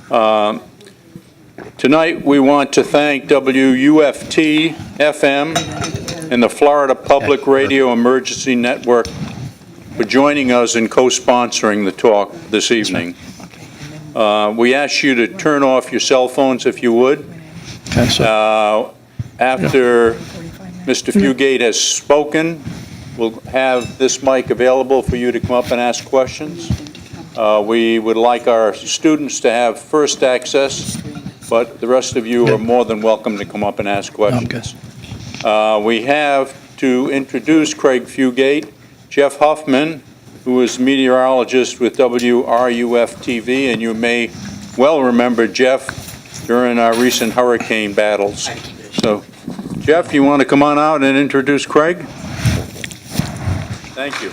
Tonight we want to thank WUFT-FM and the Florida Public Radio Emergency Network for joining us in co-sponsoring the talk this evening. We ask you to turn off your cell phones if you would. After Mr. Fugate has spoken, we'll have this mic available for you to come up and ask questions. We would like our students to have first access, but the rest of you are more than welcome to come up and ask questions. We have to introduce Craig Fugate, Jeff Huffman, who is meteorologist with WRUF-TV, and you may well remember Jeff during our recent hurricane battles. So, Jeff, you want to come on out and introduce Craig? Thank you.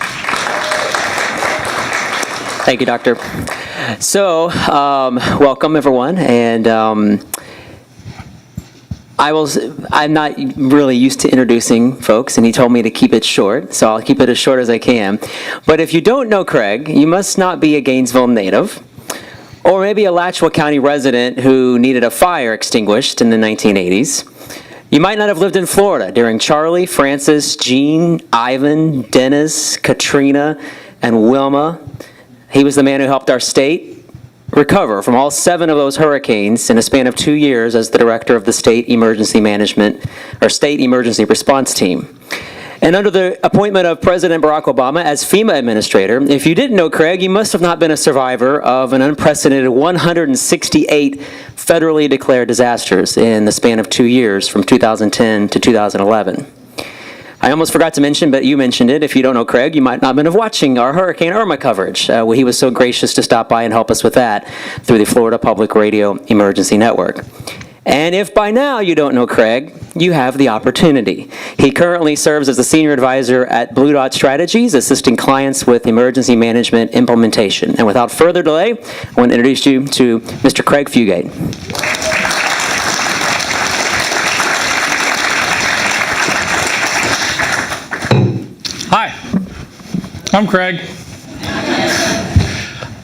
Thank you, Doctor. So, welcome everyone, and I'm not really used to introducing folks, and he told me to keep it short, so I'll keep it as short as I can. But if you don't know Craig, you must not be a Gainesville native, or maybe a Alachua County resident who needed a fire extinguished in the 1980s. You might not have lived in Florida during Charlie, Francis, Jean, Ivan, Dennis, Katrina, and Wilma. He was the man who helped our state recover from all 7 of those hurricanes in a span of 2 years as the director of the State Emergency Management, or State Emergency Response Team. And under the appointment of President Barack Obama as FEMA Administrator, if you didn't know Craig, you must have not been a survivor of an unprecedented 168 federally declared disasters in the span of 2 years from 2010 to 2011. I almost forgot to mention, but you mentioned it. If you don't know Craig, you might not have been watching our Hurricane Irma coverage. He was so gracious to stop by and help us with that through the Florida Public Radio Emergency Network. And if by now you don't know Craig, you have the opportunity. He currently serves as the Senior Advisor at Blue Dot Strategies, assisting clients with emergency management implementation. And without further delay, I want to introduce you to Mr. Craig Fugate. Hi, I'm Craig.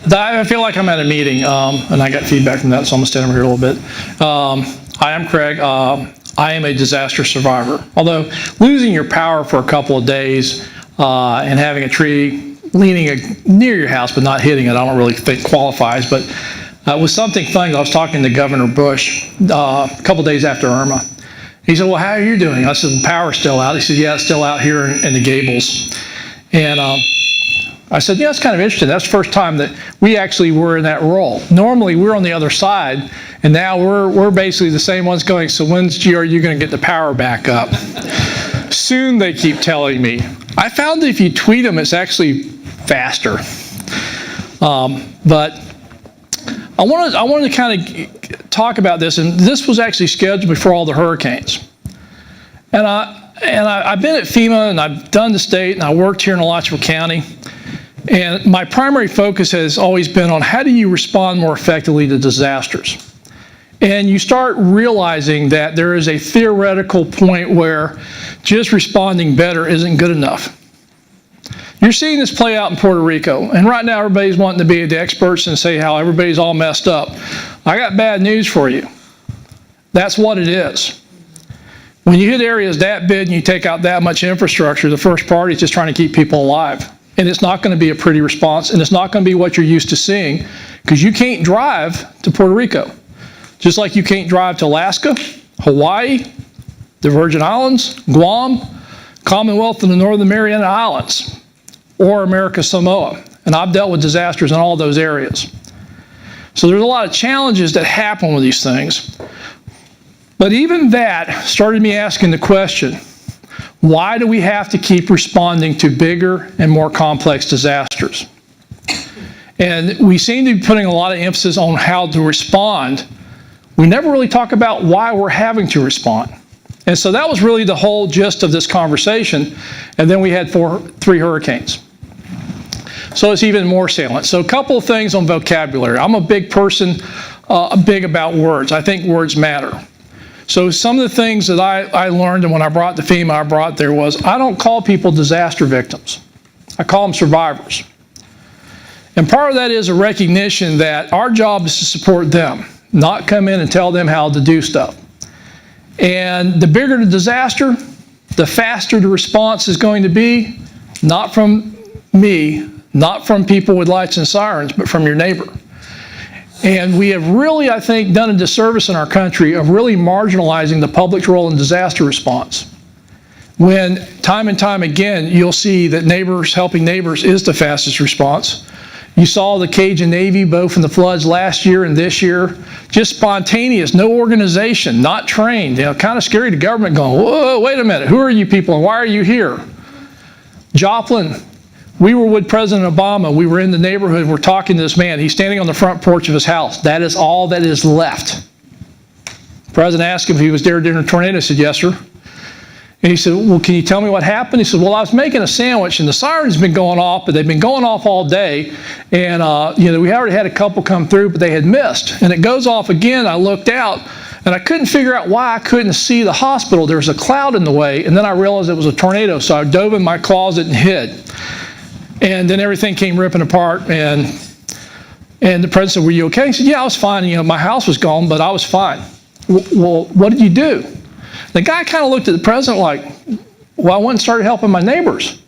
I feel like I'm at a meeting, and I got feedback from that, so I'm going to stand over here a little bit. Hi, I'm Craig. I am a disaster survivor. Although losing your power for a couple of days and having a tree leaning near your house but not hitting it, I don't really think qualifies. But it was something funny. I was talking to Governor Bush a couple of days after Irma. He said, well, how are you doing? I said, the power's still out. He said, yeah, it's still out here in the Gables. And I said, yeah, that's kind of interesting. That's the first time that we actually were in that role. Normally, we're on the other side, and now we're basically the same ones going, so when's are you going to get the power back up? Soon, they keep telling me. I found that if you tweet them, it's actually faster. But I wanted to kind of talk about this, and this was actually scheduled before all the hurricanes. And I've been at FEMA, and I've done the state, and I worked here in Alachua County. And my primary focus has always been on how do you respond more effectively to disasters. And you start realizing that there is a theoretical point where just responding better isn't good enough. You're seeing this play out in Puerto Rico, and right now everybody's wanting to be the experts and say how everybody's all messed up. I got bad news for you. That's what it is. When you hit areas that big and you take out that much infrastructure, the first priority is just trying to keep people alive. And it's not going to be a pretty response, and it's not going to be what you're used to seeing, because you can't drive to Puerto Rico. Just like you can't drive to Alaska, Hawaii, the Virgin Islands, Guam, Commonwealth of the Northern Mariana Islands, or America Samoa. And I've dealt with disasters in all those areas. So there's a lot of challenges that happen with these things. But even that started me asking the question, why do we have to keep responding to bigger and more complex disasters? And we seem to be putting a lot of emphasis on how to respond. We never really talk about why we're having to respond. And so that was really the whole gist of this conversation. And then we had 3 hurricanes. So it's even more salient. So a couple of things on vocabulary. I'm a big person, big about words. I think words matter. So some of the things that I learned, and when I brought the FEMA, I brought there was, I don't call people disaster victims. I call them survivors. And part of that is a recognition that our job is to support them, not come in and tell them how to do stuff. And the bigger the disaster, the faster the response is going to be, not from me, not from people with lights and sirens, but from your neighbor. And we have really, I think, done a disservice in our country of really marginalizing the public's role in disaster response. When time and time again, you'll see that neighbors helping neighbors is the fastest response. You saw the Cajun Navy both in the floods last year and this year, just spontaneous, no organization, not trained. You know, kind of scary to government going, whoa, wait a minute, who are you people and why are you here? Joplin, we were with President Obama. We were in the neighborhood. We're talking to this man. He's standing on the front porch of his house. That is all that is left. The president asked him if he was there during a tornado. He said, yes, sir. And he said, well, can you tell me what happened? He said, well, I was making a sandwich and the sirens been going off, but they've been going off all day. And, we already had a couple come through, but they had missed. And it goes off again. I looked out and I couldn't figure out why I couldn't see the hospital. There was a cloud in the way. And then I realized it was a tornado. So I dove in my closet and hid. And then everything came ripping apart. And the president said, were you okay? He said, yeah, I was fine. My house was gone, but I was fine. Well, what did you do? The guy kind of looked at the president like, well, I went and started helping my neighbors.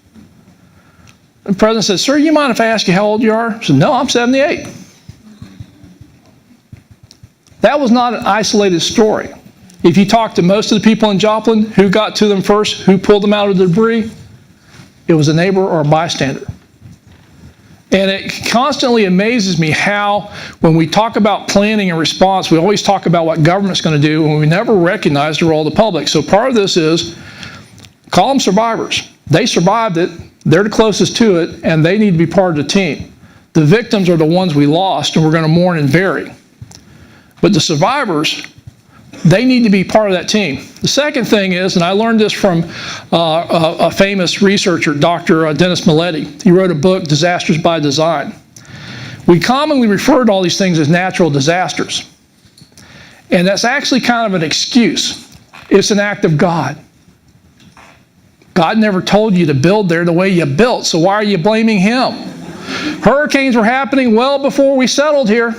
The president said, sir, you mind if I ask you how old you are? I said, no, I'm 78. That was not an isolated story. If you talk to most of the people in Joplin, who got to them first, who pulled them out of the debris, it was a neighbor or a bystander. And it constantly amazes me how, when we talk about planning and response, we always talk about what government's going to do, and we never recognize the role of the public. So part of this is, call them survivors. They survived it, they're the closest to it, and they need to be part of the team. The victims are the ones we lost, and we're going to mourn and bury. But the survivors, they need to be part of that team. The second thing is, and I learned this from a famous researcher, Dr. Dennis Milletti. He wrote a book, Disasters by Design. We commonly refer to all these things as natural disasters. And that's actually kind of an excuse. It's an act of God. God never told you to build there the way you built, so why are you blaming Him? Hurricanes were happening well before we settled here.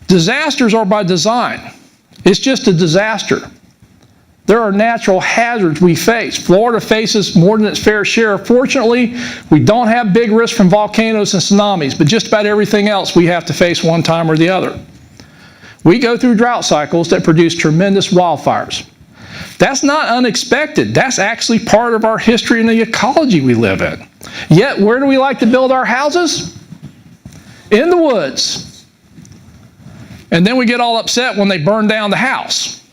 Disasters are by design. It's just a disaster. There are natural hazards we face. Florida faces more than its fair share. Fortunately, we don't have big risks from volcanoes and tsunamis, but just about everything else we have to face one time or the other. We go through drought cycles that produce tremendous wildfires. That's not unexpected. That's actually part of our history and the ecology we live in. Yet, where do we like to build our houses? In the woods. And then we get all upset when they burn down the house.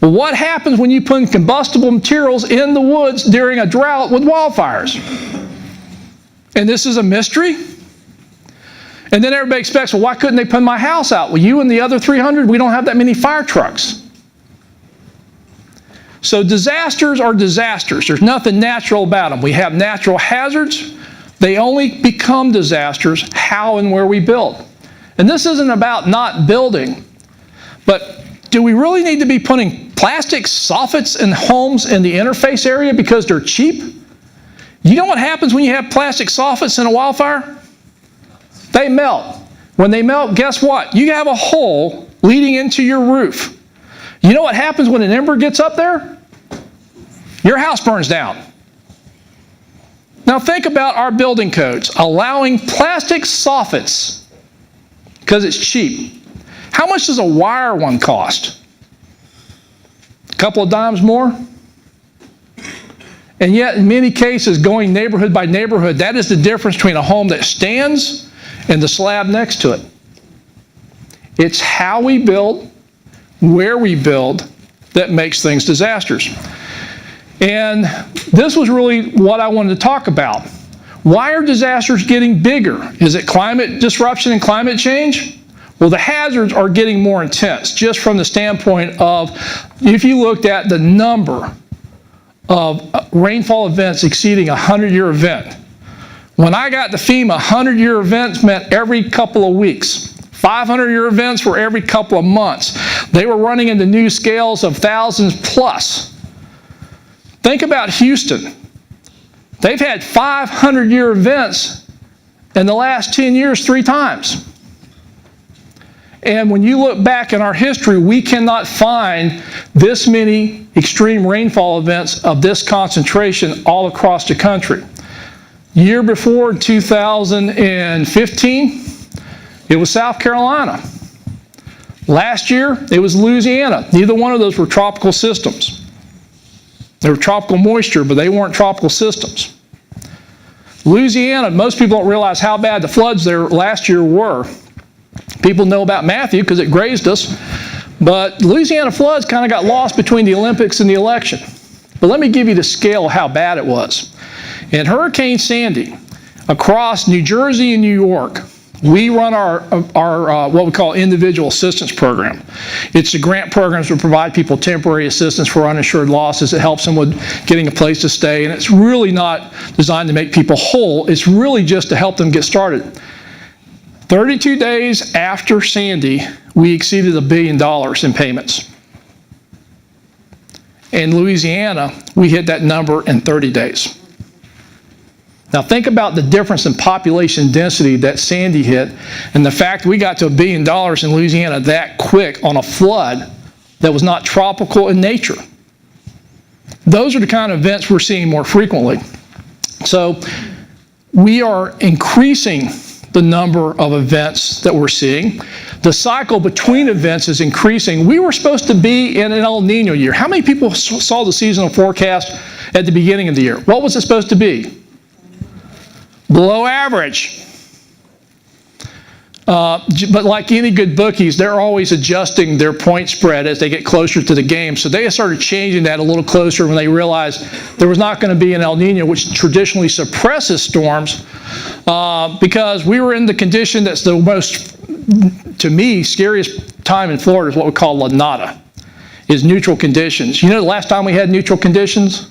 Well, what happens when you put combustible materials in the woods during a drought with wildfires? And this is a mystery? And then everybody expects, well, why couldn't they put my house out? Well, you and the other 300, we don't have that many fire trucks. So disasters are disasters. There's nothing natural about them. We have natural hazards. They only become disasters how and where we build. And this isn't about not building, but do we really need to be putting plastic soffits in homes in the interface area because they're cheap? You know what happens when you have plastic soffits in a wildfire? They melt. When they melt, guess what? You have a hole leading into your roof. You know what happens when an ember gets up there? Your house burns down. Now think about our building codes allowing plastic soffits because it's cheap. How much does a wire one cost? A couple of dimes more? And yet, in many cases, going neighborhood by neighborhood, that is the difference between a home that stands and the slab next to it. It's how we build, where we build, that makes things disasters. And this was really what I wanted to talk about. Why are disasters getting bigger? Is it climate disruption and climate change? Well, the hazards are getting more intense, just from the standpoint of, if you looked at the number of rainfall events exceeding a 100-year event. When I got to FEMA, 100-year events meant every couple of weeks. 500-year events were every couple of months. They were running into new scales of thousands plus. Think about Houston. They've had 500-year events In the last 10 years, 3 times. And when you look back in our history, we cannot find this many extreme rainfall events of this concentration all across the country. Year before, 2015, it was South Carolina. Last year, it was Louisiana. Neither one of those were tropical systems. They were tropical moisture, but they weren't tropical systems. Louisiana, most people don't realize how bad the floods there last year were. People know about Matthew because it grazed us, but Louisiana floods kind of got lost between the Olympics and the election. But let me give you the scale of how bad it was. In Hurricane Sandy, across New Jersey and New York, we run our what we call individual assistance program. It's the grant programs that provide people temporary assistance for uninsured losses. It helps them with getting a place to stay, and it's really not designed to make people whole. It's really just to help them get started. 32 days after Sandy, we exceeded $1 billion in payments. In Louisiana, we hit that number in 30 days. Now think about the difference in population density that Sandy hit and the fact we got to $1 billion in Louisiana that quick on a flood that was not tropical in nature. Those are the kind of events we're seeing more frequently. So we are increasing the number of events that we're seeing. The cycle between events is increasing. We were supposed to be in an El Nino year. How many people saw the seasonal forecast at the beginning of the year? What was it supposed to be? Below average. But like any good bookies, they're always adjusting their point spread as they get closer to the game. So they started changing that a little closer when they realized there was not going to be an El Nino, which traditionally suppresses storms, because we were in the condition that's the most, to me, scariest time in Florida is what we call La Nada, is neutral conditions. You know the last time we had neutral conditions?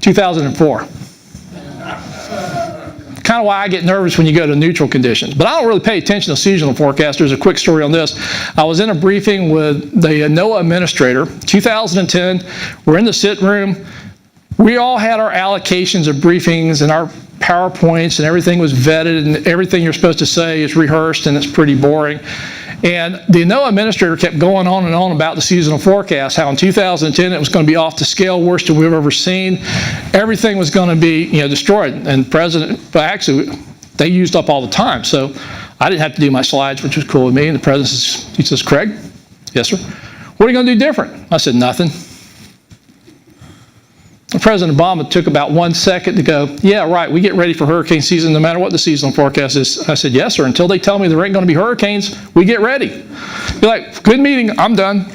2004. Kind of why I get nervous when you go to neutral conditions. But I don't really pay attention to seasonal forecasts. There's a quick story on this. I was in a briefing with the NOAA administrator, 2010. We're in the sit room. We all had our allocations of briefings and our PowerPoints, and everything was vetted, and everything you're supposed to say is rehearsed, and it's pretty boring. And the NOAA administrator kept going on and on about the seasonal forecast, how in 2010 it was going to be off the scale, worst that we've ever seen. Everything was going to be, destroyed. And but actually, they used up all the time. So I didn't have to do my slides, which was cool with me. And the president he says, Craig, yes, sir. What are you going to do different? I said, nothing. President Obama took about 1 second to go, yeah, right, we get ready for hurricane season no matter what the seasonal forecast is. I said, yes, sir, until they tell me there ain't going to be hurricanes, we get ready. You're like, good meeting, I'm done.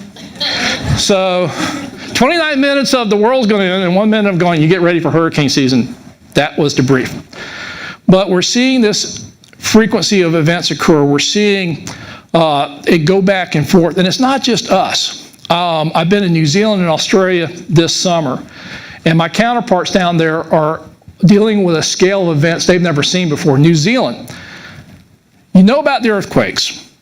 So 29 minutes of the world's going to end and 1 minute of going, you get ready for hurricane season. That was the brief. But we're seeing this frequency of events occur. We're seeing it go back and forth. And it's not just us. I've been in New Zealand and Australia this summer. And my counterparts down there are dealing with a scale of events they've never seen before. New Zealand, you know about the earthquakes.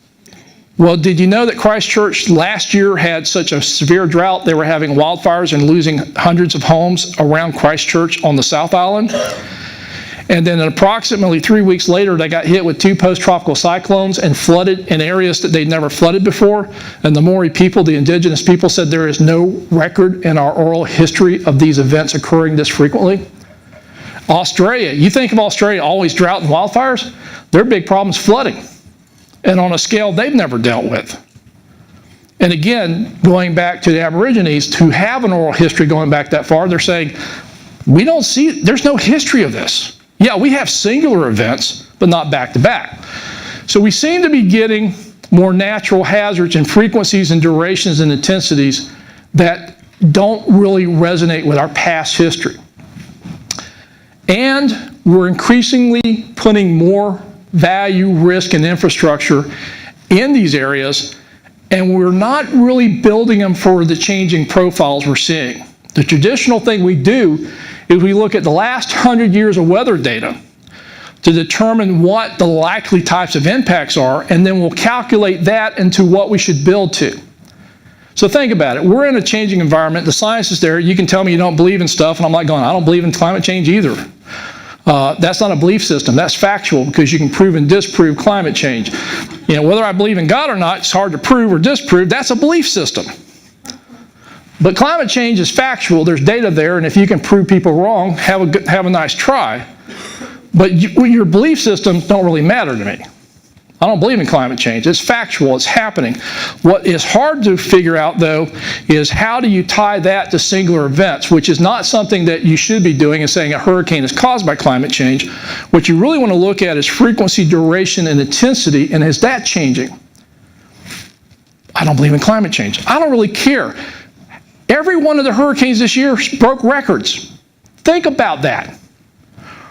Well, did you know that Christchurch last year had such a severe drought, they were having wildfires and losing hundreds of homes around Christchurch on the South Island? And then approximately 3 weeks later, they got hit with 2 post-tropical cyclones and flooded in areas that they'd never flooded before. And the Maori people, the indigenous people, said there is no record in our oral history of these events occurring this frequently. Australia, you think of Australia, always drought and wildfires. Their big problem is flooding, and on a scale they've never dealt with. And again, going back to the Aborigines who have an oral history going back that far, they're saying, we don't see, there's no history of this. Yeah, we have singular events, but not back-to-back. So we seem to be getting more natural hazards and frequencies and durations and intensities that don't really resonate with our past history. And we're increasingly putting more value, risk, and infrastructure in these areas, and we're not really building them for the changing profiles we're seeing. The traditional thing we do is we look at the last 100 years of weather data to determine what the likely types of impacts are, and then we'll calculate that into what we should build to. So think about it. We're in a changing environment. The science is there. You can tell me you don't believe in stuff, and I'm like going, I don't believe in climate change either. That's not a belief system. That's factual because you can prove and disprove climate change. Whether I believe in God or not, it's hard to prove or disprove. That's a belief system. But climate change is factual. There's data there, and if you can prove people wrong, have a nice try. But your belief systems don't really matter to me. I don't believe in climate change. It's factual. It's happening. What is hard to figure out, though, is how do you tie that to singular events, which is not something that you should be doing and saying a hurricane is caused by climate change. What you really want to look at is frequency, duration, and intensity, and is that changing? I don't believe in climate change. I don't really care. Every one of the hurricanes this year broke records. Think about that.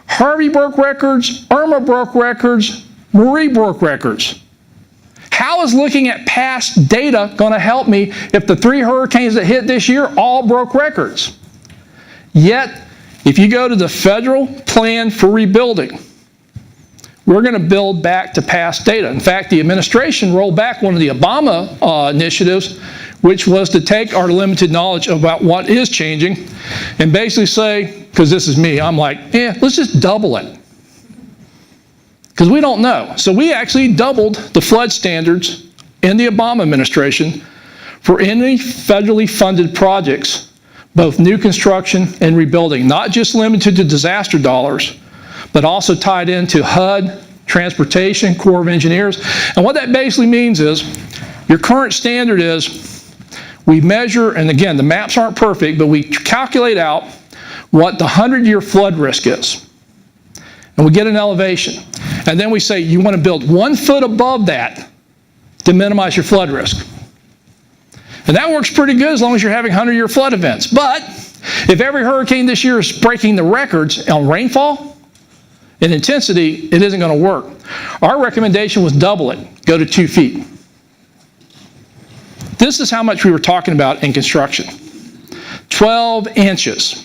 Harvey broke records, Irma broke records, Marie broke records. How is looking at past data going to help me if the 3 hurricanes that hit this year all broke records? Yet, if you go to the federal plan for rebuilding, we're going to build back to past data. In fact, the administration rolled back one of the Obama initiatives, which was to take our limited knowledge about what is changing and basically say, because this is me, I'm like, let's just double it. Because we don't know. So we actually doubled the flood standards in the Obama administration for any federally funded projects, both new construction and rebuilding, not just limited to disaster dollars, but also tied into HUD, transportation, Corps of Engineers. And what that basically means is your current standard is we measure, and again, the maps aren't perfect, but we calculate out what the 100-year flood risk is. And we get an elevation. And then we say you want to build 1 foot above that to minimize your flood risk. And that works pretty good as long as you're having 100-year flood events. But if every hurricane this year is breaking the records on rainfall and intensity, it isn't going to work. Our recommendation was double it, go to 2 feet. This is how much we were talking about in construction. 12 inches.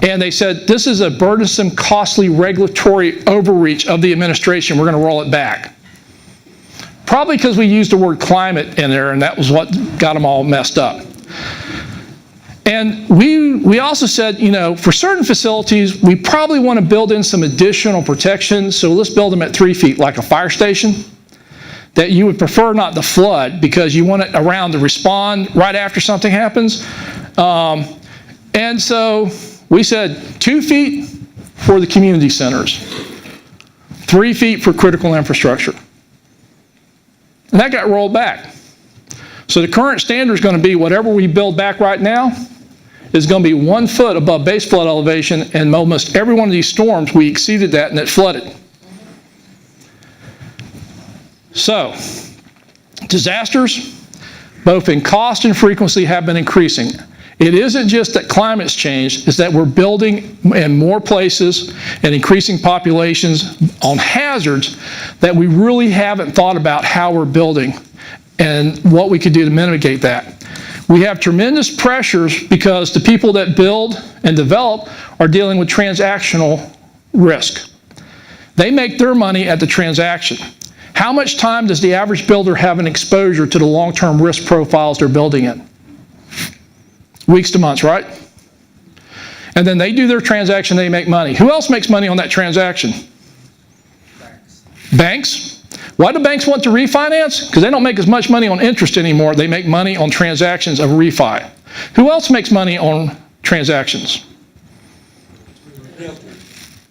And they said, this is a burdensome, costly regulatory overreach of the administration. We're going to roll it back. Probably because we used the word climate in there, and that was what got them all messed up. And we also said, for certain facilities, we probably want to build in some additional protection, so let's build them at 3 feet, like a fire station, that you would prefer not the flood because you want it around to respond right after something happens. And so we said 2 feet for the community centers, 3 feet for critical infrastructure. And that got rolled back. So the current standard is going to be whatever we build back right now is going to be 1 foot above base flood elevation, and almost every one of these storms we exceeded that and it flooded. So, disasters, both in cost and frequency, have been increasing. It isn't just that climate's changed, it's that we're building in more places and increasing populations on hazards that we really haven't thought about how we're building and what we could do to mitigate that. We have tremendous pressures because the people that build and develop are dealing with transactional risk. They make their money at the transaction. How much time does the average builder have an exposure to the long-term risk profiles they're building in? Weeks to months, right? And then they do their transaction, they make money. Who else makes money on that transaction? Banks. Why do banks want to refinance? Because they don't make as much money on interest anymore. They make money on transactions of refi. Who else makes money on transactions?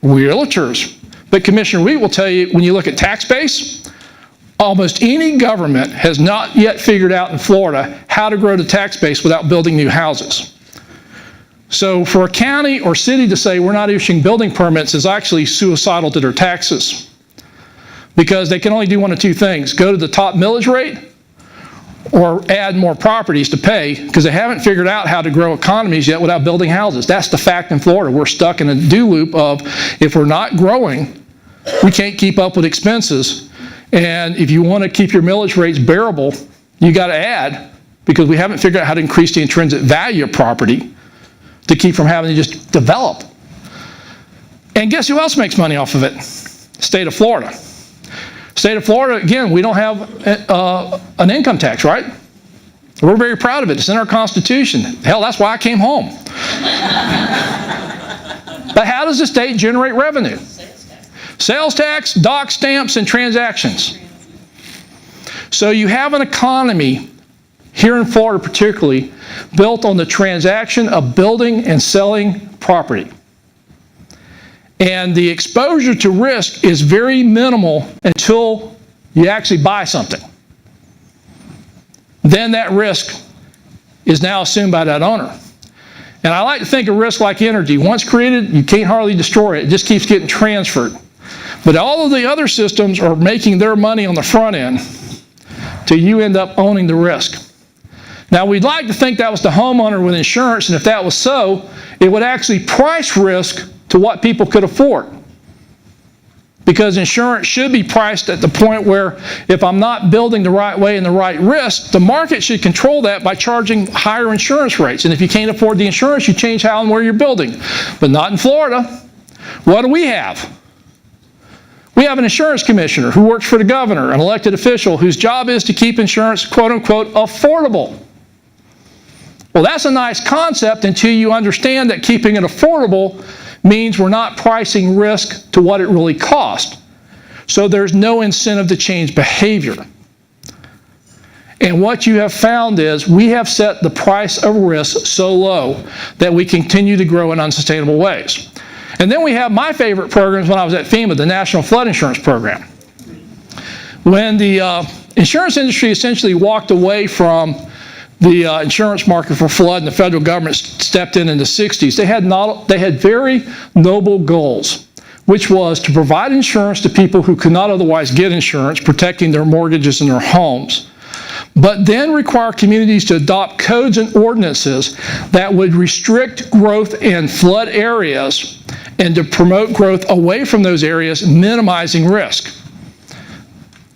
Realtors. But Commissioner Wheat will tell you, when you look at tax base, almost any government has not yet figured out in Florida how to grow the tax base without building new houses. So for a county or city to say we're not issuing building permits is actually suicidal to their taxes, because they can only do one of two things: go to the top millage rate or add more properties to pay, because they haven't figured out how to grow economies yet without building houses. That's the fact in Florida. We're stuck in a do loop of, if we're not growing, we can't keep up with expenses. And if you want to keep your millage rates bearable, you got to add, because we haven't figured out how to increase the intrinsic value of property to keep from having to just develop. And guess who else makes money off of it? State of Florida. State of Florida, again, we don't have an income tax, right? We're very proud of it. It's in our Constitution. Hell, that's why I came home. But how does the state generate revenue? Sales tax, dock stamps, and transactions. So you have an economy, here in Florida particularly, built on the transaction of building and selling property. And the exposure to risk is very minimal until you actually buy something. Then that risk is now assumed by that owner. And I like to think of risk like energy. Once created, you can't hardly destroy it. It just keeps getting transferred. But all of the other systems are making their money on the front end till you end up owning the risk. Now, we'd like to think that was the homeowner with insurance, and if that was so, it would actually price risk to what people could afford. Because insurance should be priced at the point where if I'm not building the right way and the right risk, the market should control that by charging higher insurance rates. And if you can't afford the insurance, you change how and where you're building. But not in Florida. What do we have? We have an insurance commissioner who works for the governor, an elected official whose job is to keep insurance, quote unquote, affordable. Well, that's a nice concept until you understand that keeping it affordable means we're not pricing risk to what it really costs. So there's no incentive to change behavior. And what you have found is we have set the price of risk so low that we continue to grow in unsustainable ways. And then we have my favorite programs when I was at FEMA, the National Flood Insurance Program. When the insurance industry essentially walked away from the insurance market for flood and the federal government stepped in the 60s, they had very noble goals, which was to provide insurance to people who could not otherwise get insurance, protecting their mortgages and their homes. But then require communities to adopt codes and ordinances that would restrict growth in flood areas and to promote growth away from those areas, minimizing risk.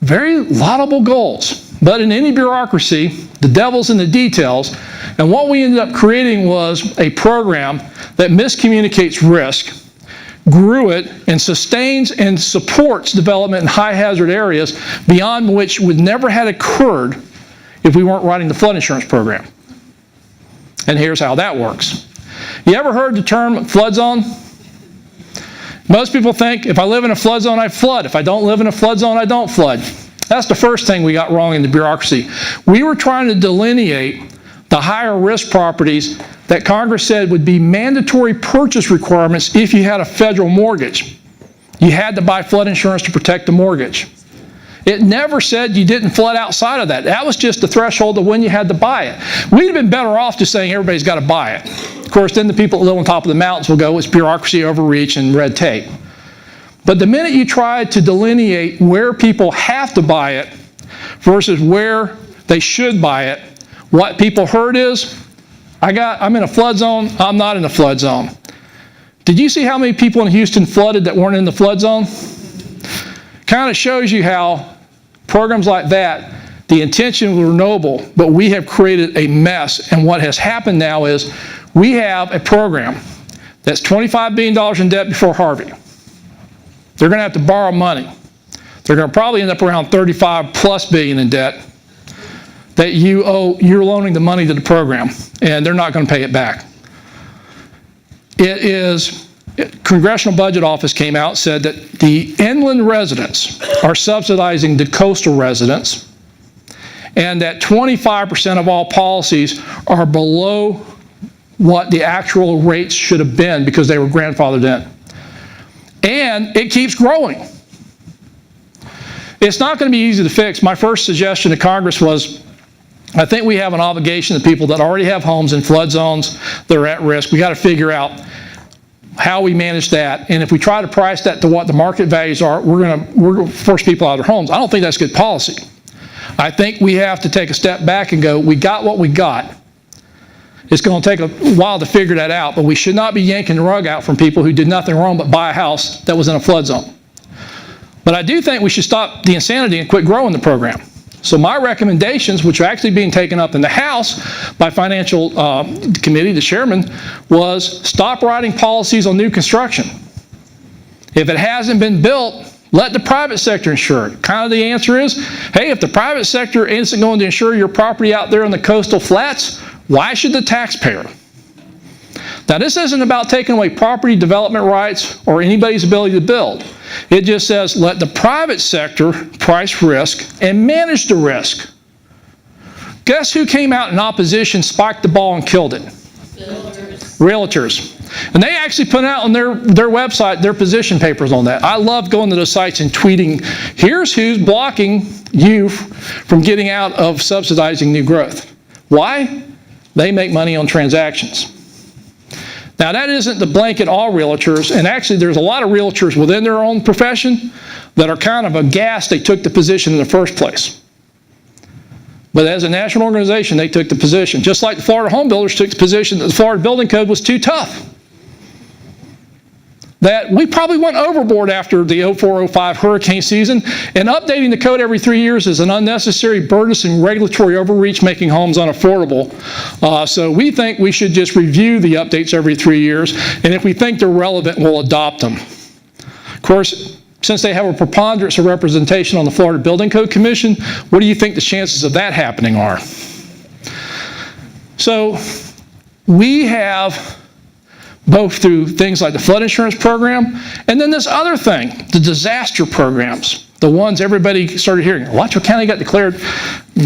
Very laudable goals. But in any bureaucracy, the devil's in the details, and what we ended up creating was a program that miscommunicates risk, grew it, and sustains and supports development in high hazard areas beyond which would never have occurred if we weren't running the flood insurance program. And here's how that works. You ever heard the term flood zone? Most people think if I live in a flood zone, I flood. If I don't live in a flood zone, I don't flood. That's the first thing we got wrong in the bureaucracy. We were trying to delineate the higher risk properties that Congress said would be mandatory purchase requirements if you had a federal mortgage. You had to buy flood insurance to protect the mortgage. It never said you didn't flood outside of that. That was just the threshold of when you had to buy it. We'd have been better off just saying everybody's got to buy it. Of course, then the people that live on top of the mountains will go, it's bureaucracy, overreach, and red tape. But the minute you try to delineate where people have to buy it versus where they should buy it, what people heard is, I'm in a flood zone, I'm not in a flood zone. Did you see how many people in Houston flooded that weren't in the flood zone? Kind of shows you how programs like that, the intentions were noble, but we have created a mess. And what has happened now is we have a program that's $25 billion in debt before Harvey. They're going to have to borrow money. They're going to probably end up around 35 plus billion in debt that you're loaning the money to the program, and they're not going to pay it back. Congressional Budget Office came out, said that the inland residents are subsidizing the coastal residents, and that 25% of all policies are below what the actual rates should have been because they were grandfathered in. And it keeps growing. It's not going to be easy to fix. My first suggestion to Congress was, I think we have an obligation to people that already have homes in flood zones that are at risk. We got to figure out how we manage that. And if we try to price that to what the market values are, we're going to force people out of their homes. I don't think that's good policy. I think we have to take a step back and go, we got what we got. It's going to take a while to figure that out, but we should not be yanking the rug out from people who did nothing wrong but buy a house that was in a flood zone. But I do think we should stop the insanity and quit growing the program. So my recommendations, which are actually being taken up in the House by Financial Committee, the chairman, was stop writing policies on new construction. If it hasn't been built, let the private sector insure it. Kind of the answer is, hey, if the private sector isn't going to insure your property out there in the coastal flats, why should the taxpayer? Now, this isn't about taking away property development rights or anybody's ability to build. It just says let the private sector price risk and manage the risk. Guess who came out in opposition, spiked the ball, and killed it? Realtors. And they actually put out on their website their position papers on that. I love going to those sites and tweeting, here's who's blocking you from getting out of subsidizing new growth. Why? They make money on transactions. Now, that isn't to blanket all realtors, and actually there's a lot of realtors within their own profession that are kind of aghast they took the position in the first place. But as a national organization, they took the position. Just like the Florida home builders took the position that the Florida building code was too tough. That we probably went overboard after the 04-05 hurricane season, and updating the code every 3 years is an unnecessary, burdensome regulatory overreach, making homes unaffordable. So we think we should just review the updates every 3 years, and if we think they're relevant, we'll adopt them. Of course, since they have a preponderance of representation on the Florida Building Code Commission, what do you think the chances of that happening are? So we have, both through things like the flood insurance program, and then this other thing, the disaster programs, the ones everybody started hearing. Alachua County got declared,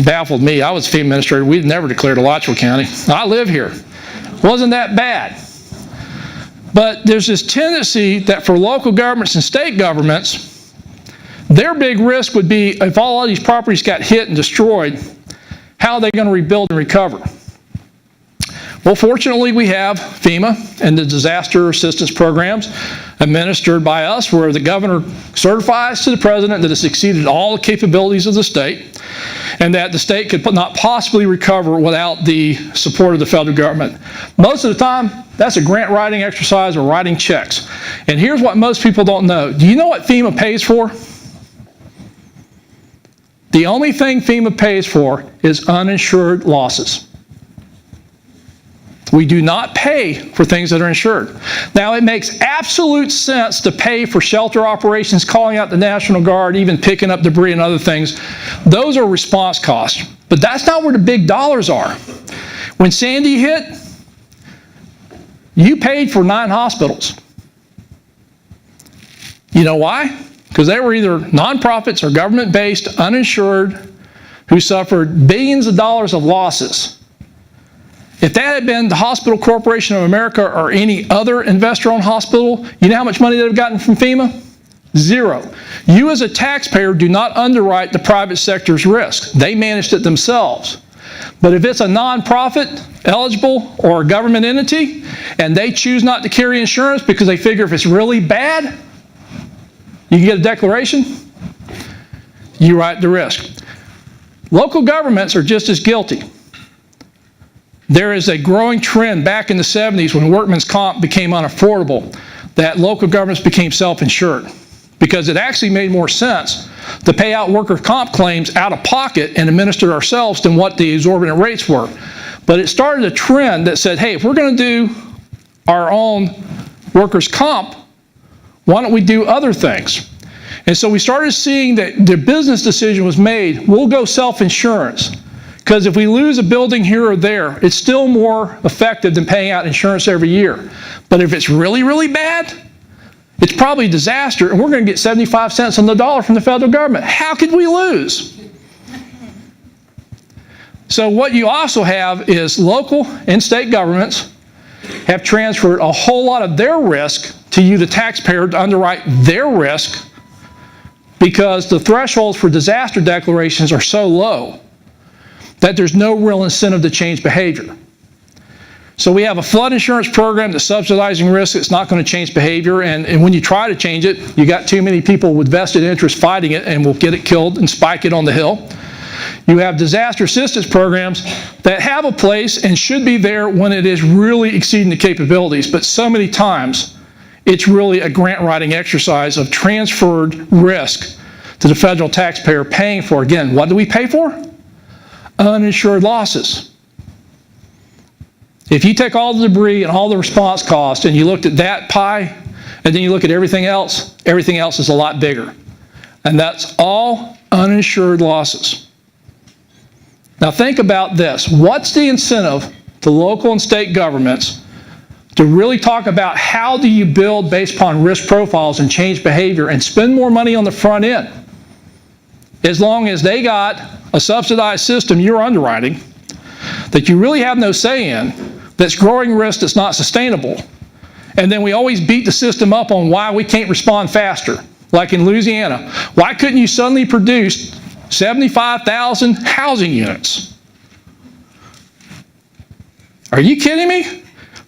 baffled me. I was FEMA administrator. We'd never declared Alachua County. I live here. Wasn't that bad. But there's this tendency that for local governments and state governments, their big risk would be if all of these properties got hit and destroyed, how are they going to rebuild and recover? Well, fortunately, we have FEMA and the disaster assistance programs administered by us, where the governor certifies to the president that it's exceeded all the capabilities of the state and that the state could not possibly recover without the support of the federal government. Most of the time, that's a grant writing exercise or writing checks. And here's what most people don't know. Do you know what FEMA pays for? The only thing FEMA pays for is uninsured losses. We do not pay for things that are insured. Now, it makes absolute sense to pay for shelter operations, calling out the National Guard, even picking up debris and other things. Those are response costs. But that's not where the big dollars are. When Sandy hit, you paid for 9 hospitals. You know why? Because they were either nonprofits or government-based, uninsured, who suffered billions of dollars of losses. If that had been the Hospital Corporation of America or any other investor-owned hospital, you know how much money they'd have gotten from FEMA? 0. You as a taxpayer do not underwrite the private sector's risk. They managed it themselves. But if it's a nonprofit, eligible, or a government entity, and they choose not to carry insurance because they figure if it's really bad, you can get a declaration, you write the risk. Local governments are just as guilty. There is a growing trend back in the 70s when workman's comp became unaffordable that local governments became self-insured because it actually made more sense to pay out worker comp claims out of pocket and administer ourselves than what the exorbitant rates were. But it started a trend that said, hey, if we're going to do our own workers' comp, why don't we do other things? And so we started seeing that the business decision was made, we'll go self-insurance. Because if we lose a building here or there, it's still more effective than paying out insurance every year. But if it's really, really bad, it's probably a disaster, and we're going to get 75 cents on the dollar from the federal government. How could we lose? So what you also have is local and state governments have transferred a whole lot of their risk to you, the taxpayer, to underwrite their risk because the thresholds for disaster declarations are so low that there's no real incentive to change behavior. So we have a flood insurance program that's subsidizing risk. It's not going to change behavior, and when you try to change it, you got too many people with vested interest fighting it and will get it killed and spike it on the hill. You have disaster assistance programs that have a place and should be there when it is really exceeding the capabilities, but so many times it's really a grant writing exercise of transferred risk to the federal taxpayer paying for, again, what do we pay for? Uninsured losses. If you take all the debris and all the response costs and you looked at that pie and then you look at everything else is a lot bigger. And that's all uninsured losses. Now think about this. What's the incentive to local and state governments to really talk about how do you build based upon risk profiles and change behavior and spend more money on the front end. As long as they got a subsidized system you're underwriting that you really have no say in, that's growing risk that's not sustainable. And then we always beat the system up on why we can't respond faster. Like in Louisiana, why couldn't you suddenly produce 75,000 housing units? Are you kidding me?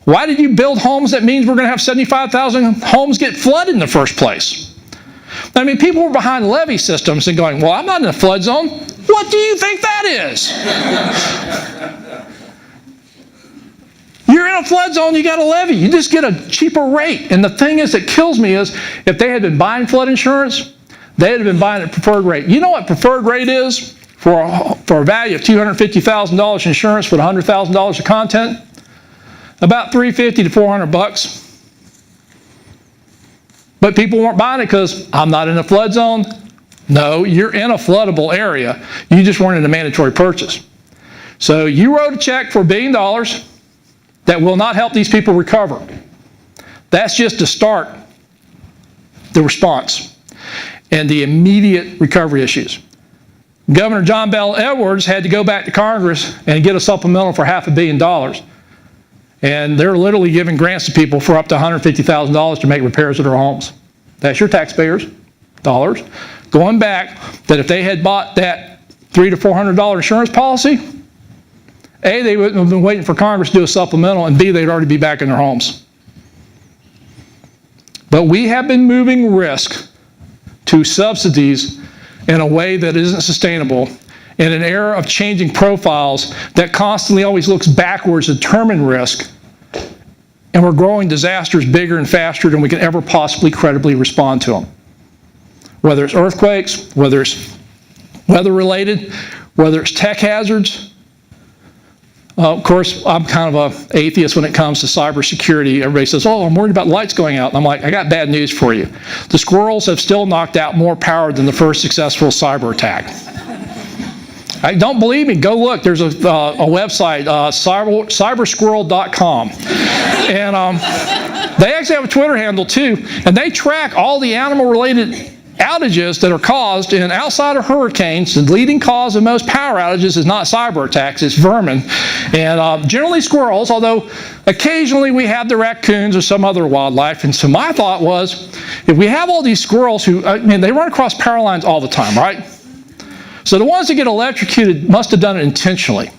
Why did you build homes that means we're going to have 75,000 homes get flooded in the first place? I mean, people were behind levee systems and going, well, I'm not in a flood zone. What do you think that is? You're in a flood zone, you got a levee. You just get a cheaper rate. And the thing is that kills me is if they had been buying flood insurance, they'd have been buying at preferred rate. You know what preferred rate is for a value of $250,000 insurance with $100,000 of content? About $350 to $400. But people weren't buying it because I'm not in a flood zone. No, you're in a floodable area. You just weren't in a mandatory purchase. So you wrote a check for $1 billion that will not help these people recover. That's just to start the response and the immediate recovery issues. Governor John Bell Edwards had to go back to Congress and get a supplemental for $500 million. And they're literally giving grants to people for up to $150,000 to make repairs to their homes. That's your taxpayers' dollars. Going back, that if they had bought that $300 to $400 insurance policy, A, they wouldn't have been waiting for Congress to do a supplemental, and B, they'd already be back in their homes. But we have been moving risk to subsidies in a way that isn't sustainable in an era of changing profiles that constantly always looks backwards to determine risk, and we're growing disasters bigger and faster than we can ever possibly credibly respond to them. Whether it's earthquakes, whether it's weather-related, whether it's tech hazards. Of course, I'm kind of an atheist when it comes to cybersecurity. Everybody says, oh, I'm worried about lights going out. And I'm like, I got bad news for you. The squirrels have still knocked out more power than the first successful cyber attack. Don't believe me? Go look. There's a website, cybersquirrel.com. And they actually have a Twitter handle too. And they track all the animal-related outages that are caused in outside of hurricanes. The leading cause of most power outages is not cyber attacks, it's vermin. And generally squirrels, although occasionally we have the raccoons or some other wildlife. And so my thought was, if we have all these squirrels who, I mean, they run across power lines all the time, right? So the ones that get electrocuted must have done it intentionally.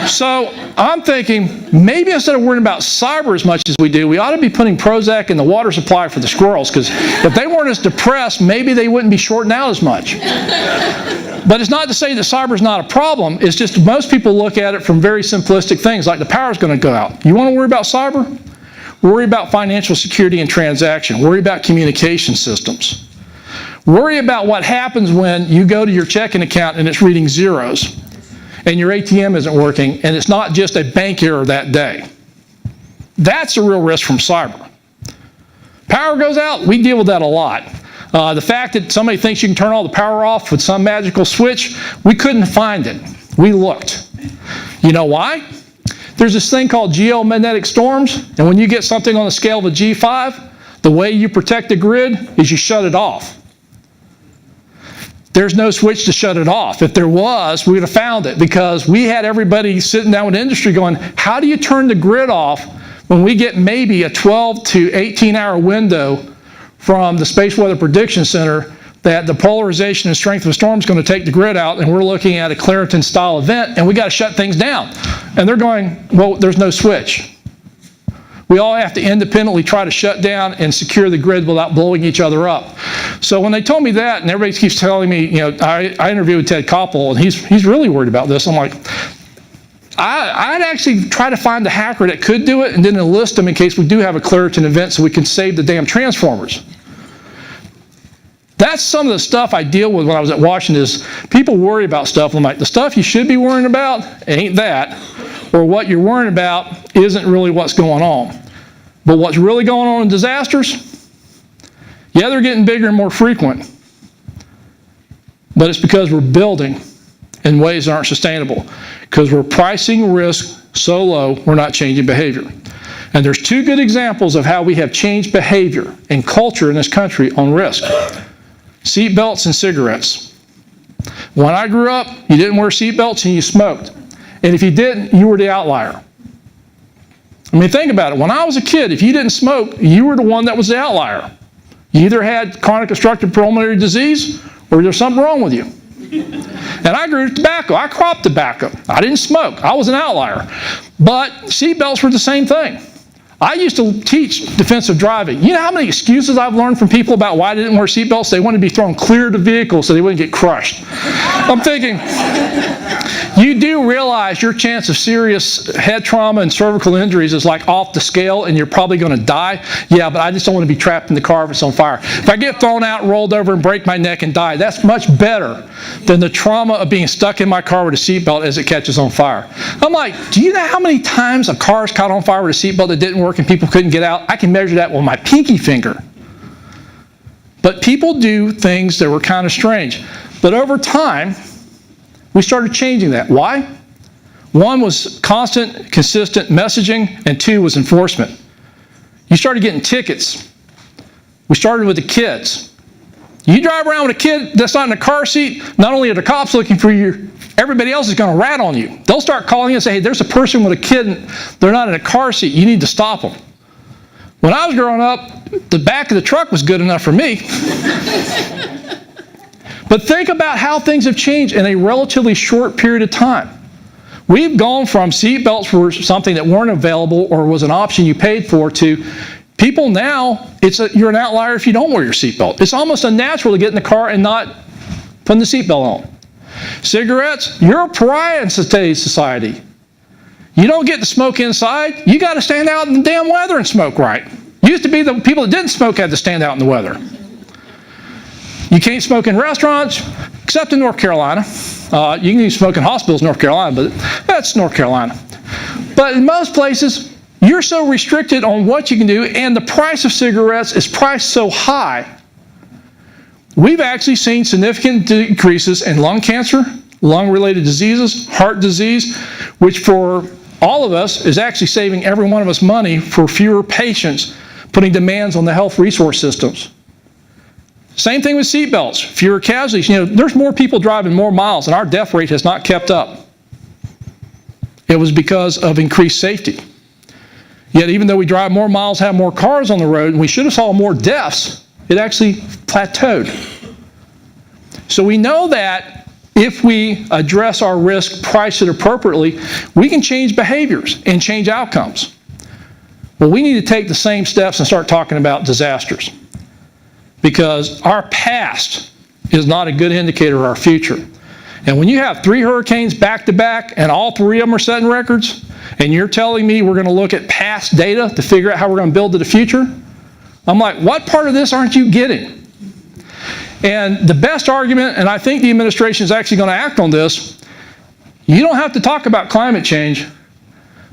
So I'm thinking, maybe instead of worrying about cyber as much as we do, we ought to be putting Prozac in the water supply for the squirrels, because if they weren't as depressed, maybe they wouldn't be shorting out as much. But it's not to say that cyber is not a problem. It's just most people look at it from very simplistic things, like the power's going to go out. You want to worry about cyber? Worry about financial security and transaction. Worry about communication systems. Worry about what happens when you go to your checking account and it's reading zeros and your ATM isn't working and it's not just a bank error that day. That's a real risk from cyber. Power goes out, we deal with that a lot. The fact that somebody thinks you can turn all the power off with some magical switch, we couldn't find it. We looked. You know why? There's this thing called geomagnetic storms, and when you get something on the scale of a G5, the way you protect the grid is you shut it off. There's no switch to shut it off. If there was, we would have found it, because we had everybody sitting down with industry going, how do you turn the grid off when we get maybe a 12 to 18 hour window from the Space Weather Prediction Center that the polarization and strength of the storm is going to take the grid out, and we're looking at a Claritin-style event, and we got to shut things down. And they're going, well, there's no switch. We all have to independently try to shut down and secure the grid without blowing each other up. So when they told me that, and everybody keeps telling me, you know, I interviewed with Ted Koppel, and he's really worried about this. I'm like, I'd actually try to find the hacker that could do it and then enlist them in case we do have a Claritin event so we can save the damn transformers. That's some of the stuff I deal with when I was at Washington is people worry about stuff. I'm like, the stuff you should be worrying about ain't that, or what you're worrying about isn't really what's going on. But what's really going on in disasters, yeah, they're getting bigger and more frequent, but it's because we're building in ways that aren't sustainable, because we're pricing risk so low we're not changing behavior. And there's two good examples of how we have changed behavior and culture in this country on risk. Seat belts and cigarettes. When I grew up, you didn't wear seat belts and you smoked. And if you didn't, you were the outlier. I mean, think about it. When I was a kid, if you didn't smoke, you were the one that was the outlier. You either had chronic obstructive pulmonary disease or there's something wrong with you. And I grew tobacco. I cropped tobacco. I didn't smoke. I was an outlier. But seatbelts were the same thing. I used to teach defensive driving. You know how many excuses I've learned from people about why they didn't wear seatbelts? They wanted to be thrown clear of the vehicle so they wouldn't get crushed. I'm thinking, you do realize your chance of serious head trauma and cervical injuries is like off the scale and you're probably going to die? Yeah, but I just don't want to be trapped in the car if it's on fire. If I get thrown out, rolled over, and break my neck and die, that's much better than the trauma of being stuck in my car with a seatbelt as it catches on fire. I'm like, do you know how many times a car's caught on fire with a seatbelt that didn't work and people couldn't get out? I can measure that with my pinky finger. But people do things that were kind of strange. But over time, we started changing that. Why? One was constant, consistent messaging, and two was enforcement. You started getting tickets. We started with the kids. You drive around with a kid that's not in a car seat, not only are the cops looking for you, everybody else is going to rat on you. They'll start calling you and say, hey, there's a person with a kid and they're not in a car seat. You need to stop them. When I was growing up, the back of the truck was good enough for me. But think about how things have changed in a relatively short period of time. We've gone from seat belts were something that weren't available or was an option you paid for to people now, you're an outlier if you don't wear your seatbelt. It's almost unnatural to get in the car and not put the seatbelt on. Cigarettes, you're a pariah in today's society. You don't get to smoke inside. You got to stand out in the damn weather and smoke right. Used to be the people that didn't smoke had to stand out in the weather. You can't smoke in restaurants, except in North Carolina. You can even smoke in hospitals in North Carolina, but that's North Carolina. But in most places, you're so restricted on what you can do, and the price of cigarettes is priced so high. We've actually seen significant decreases in lung cancer, lung-related diseases, heart disease, which for all of us is actually saving every one of us money for fewer patients, putting demands on the health resource systems. Same thing with seatbelts, fewer casualties. You know, there's more people driving more miles, and our death rate has not kept up. It was because of increased safety. Yet even though we drive more miles, have more cars on the road, and we should have saw more deaths, it actually plateaued. So we know that if we address our risk, price it appropriately, we can change behaviors and change outcomes. Well, we need to take the same steps and start talking about disasters. Because our past is not a good indicator of our future. And when you have 3 hurricanes back to back and all 3 of them are setting records, and you're telling me we're going to look at past data to figure out how we're going to build to the future, I'm like, what part of this aren't you getting? And the best argument, and I think the administration is actually going to act on this, you don't have to talk about climate change,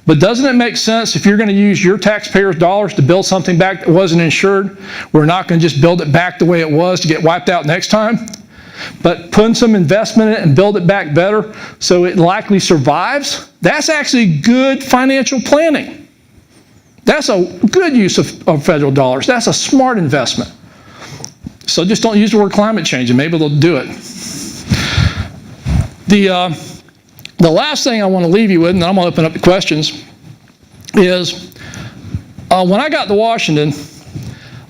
but doesn't it make sense if you're going to use your taxpayers' dollars to build something back that wasn't insured, we're not going to just build it back the way it was to get wiped out next time, but put some investment in it and build it back better so it likely survives? That's actually good financial planning. That's a good use of federal dollars. That's a smart investment. So just don't use the word climate change and maybe they'll do it. The last thing I want to leave you with, and then I'm going to open up to questions, is when I got to Washington,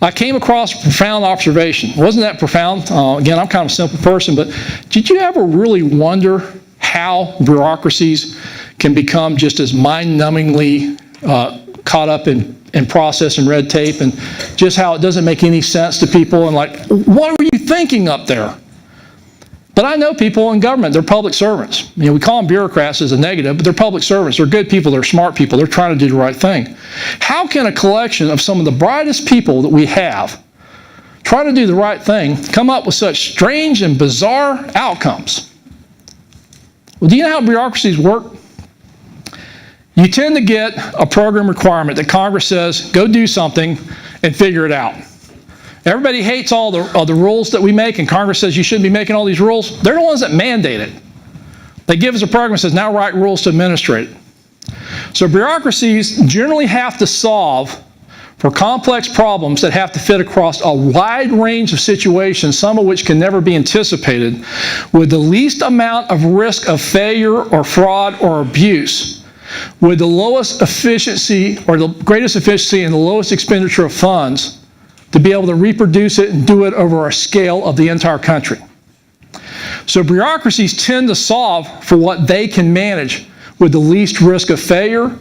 I came across a profound observation. It wasn't that profound. Again, I'm kind of a simple person, but did you ever really wonder how bureaucracies can become just as mind-numbingly caught up in process and red tape, and just how it doesn't make any sense to people, and like, what were you thinking up there? But I know people in government, they're public servants. You know, we call them bureaucrats as a negative, but they're public servants. They're good people, they're smart people, they're trying to do the right thing. How can a collection of some of the brightest people that we have try to do the right thing come up with such strange and bizarre outcomes? Well, do you know how bureaucracies work? You tend to get a program requirement that Congress says, go do something and figure it out. Everybody hates all the rules that we make, and Congress says you shouldn't be making all these rules. They're the ones that mandate it. They give us a program that says, now write rules to administrate it. So bureaucracies generally have to solve for complex problems that have to fit across a wide range of situations, some of which can never be anticipated, with the least amount of risk of failure or fraud or abuse, with the lowest efficiency or the greatest efficiency and the lowest expenditure of funds to be able to reproduce it and do it over a scale of the entire country. So bureaucracies tend to solve for what they can manage with the least risk of failure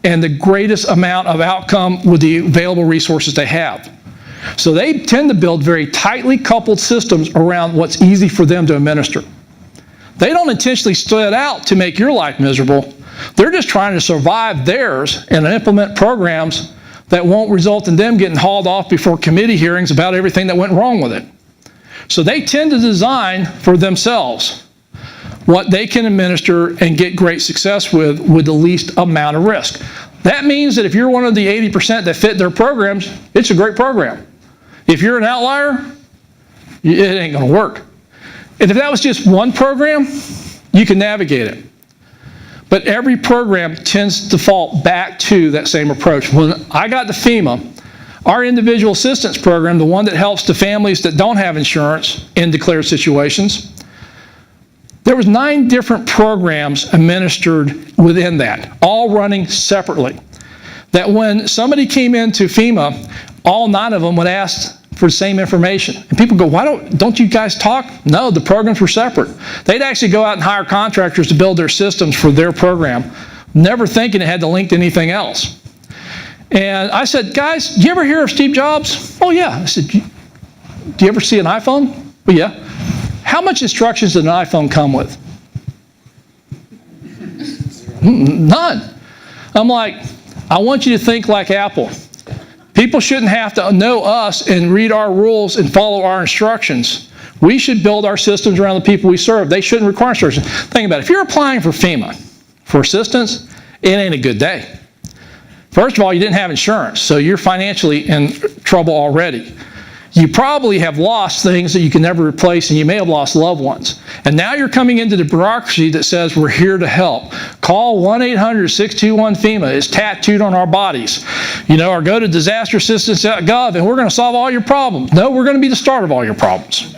and the greatest amount of outcome with the available resources they have. So they tend to build very tightly coupled systems around what's easy for them to administer. They don't intentionally set out to make your life miserable. They're just trying to survive theirs and implement programs that won't result in them getting hauled off before committee hearings about everything that went wrong with it. So they tend to design for themselves what they can administer and get great success with the least amount of risk. That means that if you're one of the 80% that fit their programs, it's a great program. If you're an outlier, it ain't gonna work. And if that was just one program, you can navigate it. But every program tends to fall back to that same approach. When I got to FEMA, our individual assistance program, the one that helps the families that don't have insurance in declared situations, there was 9 different programs administered within that, all running separately. That when somebody came into FEMA, all 9 of them would ask for the same information. And people go, don't you guys talk? No, the programs were separate. They'd actually go out and hire contractors to build their systems for their program, never thinking it had to link to anything else. And I said, guys, do you ever hear of Steve Jobs? Oh yeah. I said, do you ever see an iPhone? Well, yeah. How much instructions did an iPhone come with? None. I'm like, I want you to think like Apple. People shouldn't have to know us and read our rules and follow our instructions. We should build our systems around the people we serve. They shouldn't require instructions. Think about it. If you're applying for FEMA for assistance, it ain't a good day. First of all, you didn't have insurance, so you're financially in trouble already. You probably have lost things that you can never replace, and you may have lost loved ones. And now you're coming into the bureaucracy that says we're here to help. Call 1-800-621-FEMA. It's tattooed on our bodies. Or go to disasterassistance.gov and we're going to solve all your problems. No, we're going to be the start of all your problems.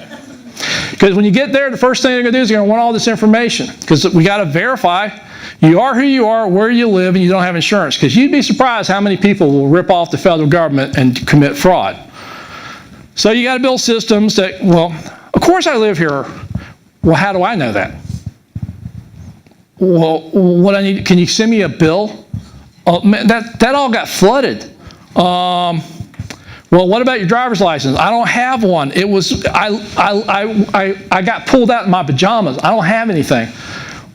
Because when you get there, the first thing they're going to do is they're going to want all this information. Because we got to verify you are who you are, where you live, and you don't have insurance. Because you'd be surprised how many people will rip off the federal government and commit fraud. So you got to build systems that, well, of course I live here. Well, how do I know that? Well, what I need, can you send me a bill? Oh, man, that all got flooded. Well, what about your driver's license? I don't have one. It was, I got pulled out in my pajamas. I don't have anything.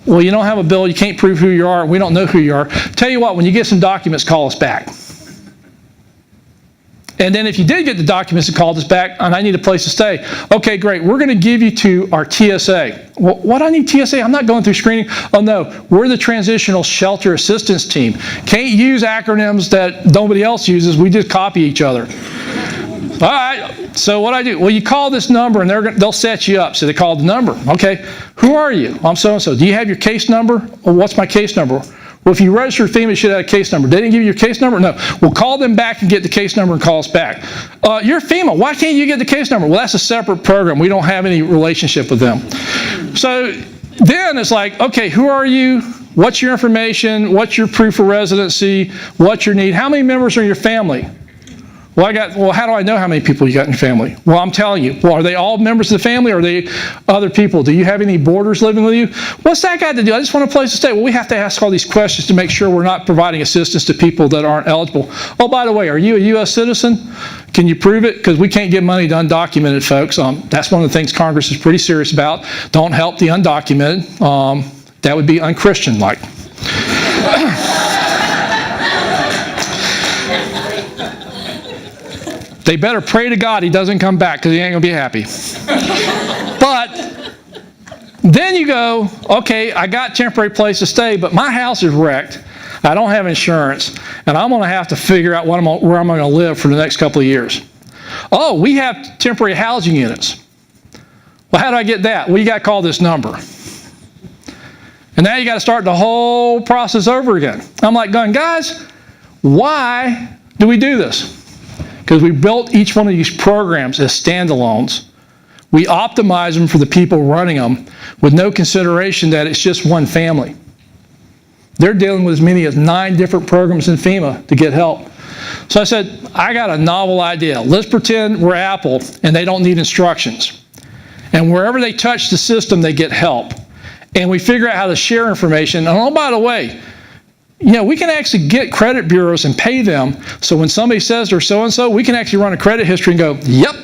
Well, you don't have a bill. You can't prove who you are. We don't know who you are. Tell you what, when you get some documents, call us back. And then if you did get the documents and called us back, and I need a place to stay, okay, great, we're going to give you to our TSA. Well, what do I need TSA? I'm not going through screening. Oh no, we're the Transitional Shelter Assistance Team. Can't use acronyms that nobody else uses. We just copy each other. All right, so what I do? Well, you call this number and they'll set you up. So they call the number. Okay, who are you? I'm so-and-so. Do you have your case number? Well, what's my case number? Well, if you register FEMA, you should have a case number. They didn't give you your case number? No. We'll call them back and get the case number and call us back. You're FEMA. Why can't you get the case number? Well, that's a separate program. We don't have any relationship with them. So then it's like, okay, who are you? What's your information? What's your proof of residency? What's your need? How many members are in your family? Well, how do I know how many people you got in your family? Well, I'm telling you. Well, are they all members of the family or are they other people? Do you have any boarders living with you? What's that got to do? I just want a place to stay. Well, we have to ask all these questions to make sure we're not providing assistance to people that aren't eligible. Oh, by the way, are you a U.S. citizen? Can you prove it? Because we can't give money to undocumented folks. That's one of the things Congress is pretty serious about. Don't help the undocumented. That would be unchristian-like. They better pray to God he doesn't come back because he ain't going to be happy. But then you go, okay, I got temporary place to stay, but my house is wrecked. I don't have insurance, and I'm going to have to figure out where I'm going to live for the next couple of years. Oh, we have temporary housing units. Well, how do I get that? Well, you got to call this number. And now you got to start the whole process over again. I'm like going, guys, why do we do this? Because we built each one of these programs as standalones. We optimize them for the people running them with no consideration that it's just one family. They're dealing with as many as 9 different programs in FEMA to get help. So I said, I got a novel idea. Let's pretend we're Apple and they don't need instructions. And wherever they touch the system, they get help. And we figure out how to share information. And oh, by the way, we can actually get credit bureaus and pay them. So when somebody says they're so-and-so, we can actually run a credit history and go, yep,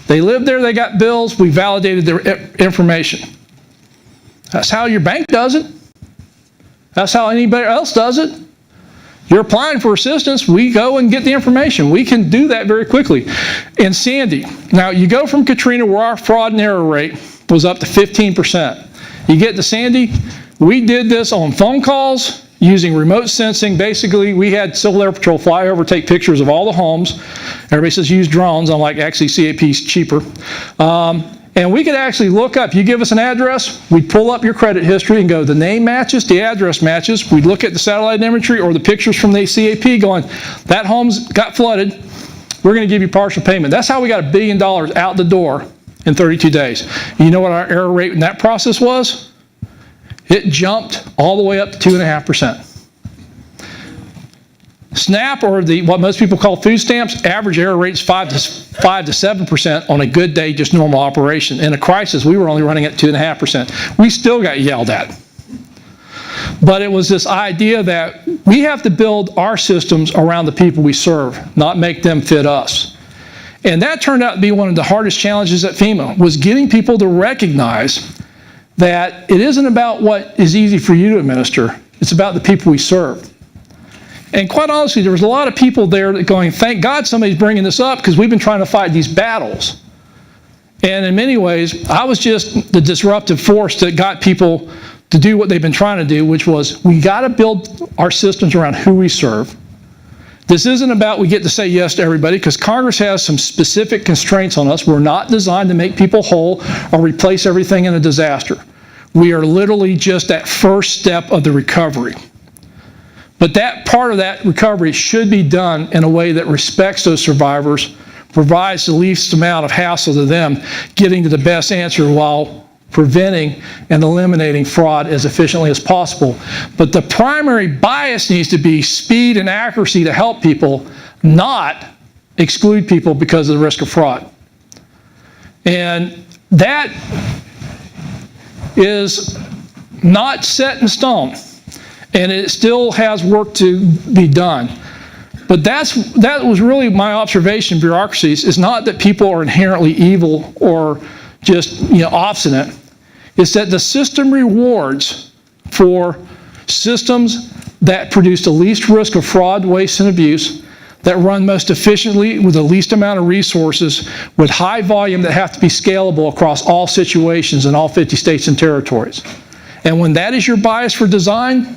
they lived there, they got bills, we validated their information. That's how your bank does it. That's how anybody else does it. You're applying for assistance, we go and get the information. We can do that very quickly. And Sandy, now you go from Katrina where our fraud and error rate was up to 15%. You get to Sandy, we did this on phone calls, using remote sensing. Basically, we had Civil Air Patrol fly over, take pictures of all the homes. Everybody says use drones. I'm like, actually, CAP's cheaper. And we could actually look up, you give us an address, we'd pull up your credit history and go, the name matches, the address matches. We'd look at the satellite imagery or the pictures from the CAP going, that home's got flooded, we're going to give you partial payment. That's how we got $1 billion out the door in 32 days. You know what our error rate in that process was? It jumped all the way up to 2.5%. SNAP, or what most people call food stamps, average error rate is 5 to 7% on a good day, just normal operation. In a crisis, we were only running at 2.5%. We still got yelled at. But it was this idea that we have to build our systems around the people we serve, not make them fit us. And that turned out to be one of the hardest challenges at FEMA, was getting people to recognize that it isn't about what is easy for you to administer, it's about the people we serve. And quite honestly, there was a lot of people there that going, thank God somebody's bringing this up, because we've been trying to fight these battles. And in many ways, I was just the disruptive force that got people to do what they've been trying to do, which was we got to build our systems around who we serve. This isn't about we get to say yes to everybody, because Congress has some specific constraints on us. We're not designed to make people whole or replace everything in a disaster. We are literally just that first step of the recovery. But that part of that recovery should be done in a way that respects those survivors, provides the least amount of hassle to them, getting to the best answer while preventing and eliminating fraud as efficiently as possible. But the primary bias needs to be speed and accuracy to help people, not exclude people because of the risk of fraud. And that is not set in stone. And it still has work to be done. But that was really my observation in bureaucracies, is not that people are inherently evil or just obstinate. It's that the system rewards for systems that produce the least risk of fraud, waste, and abuse, that run most efficiently with the least amount of resources, with high volume that have to be scalable across all situations in all 50 states and territories. And when that is your bias for design,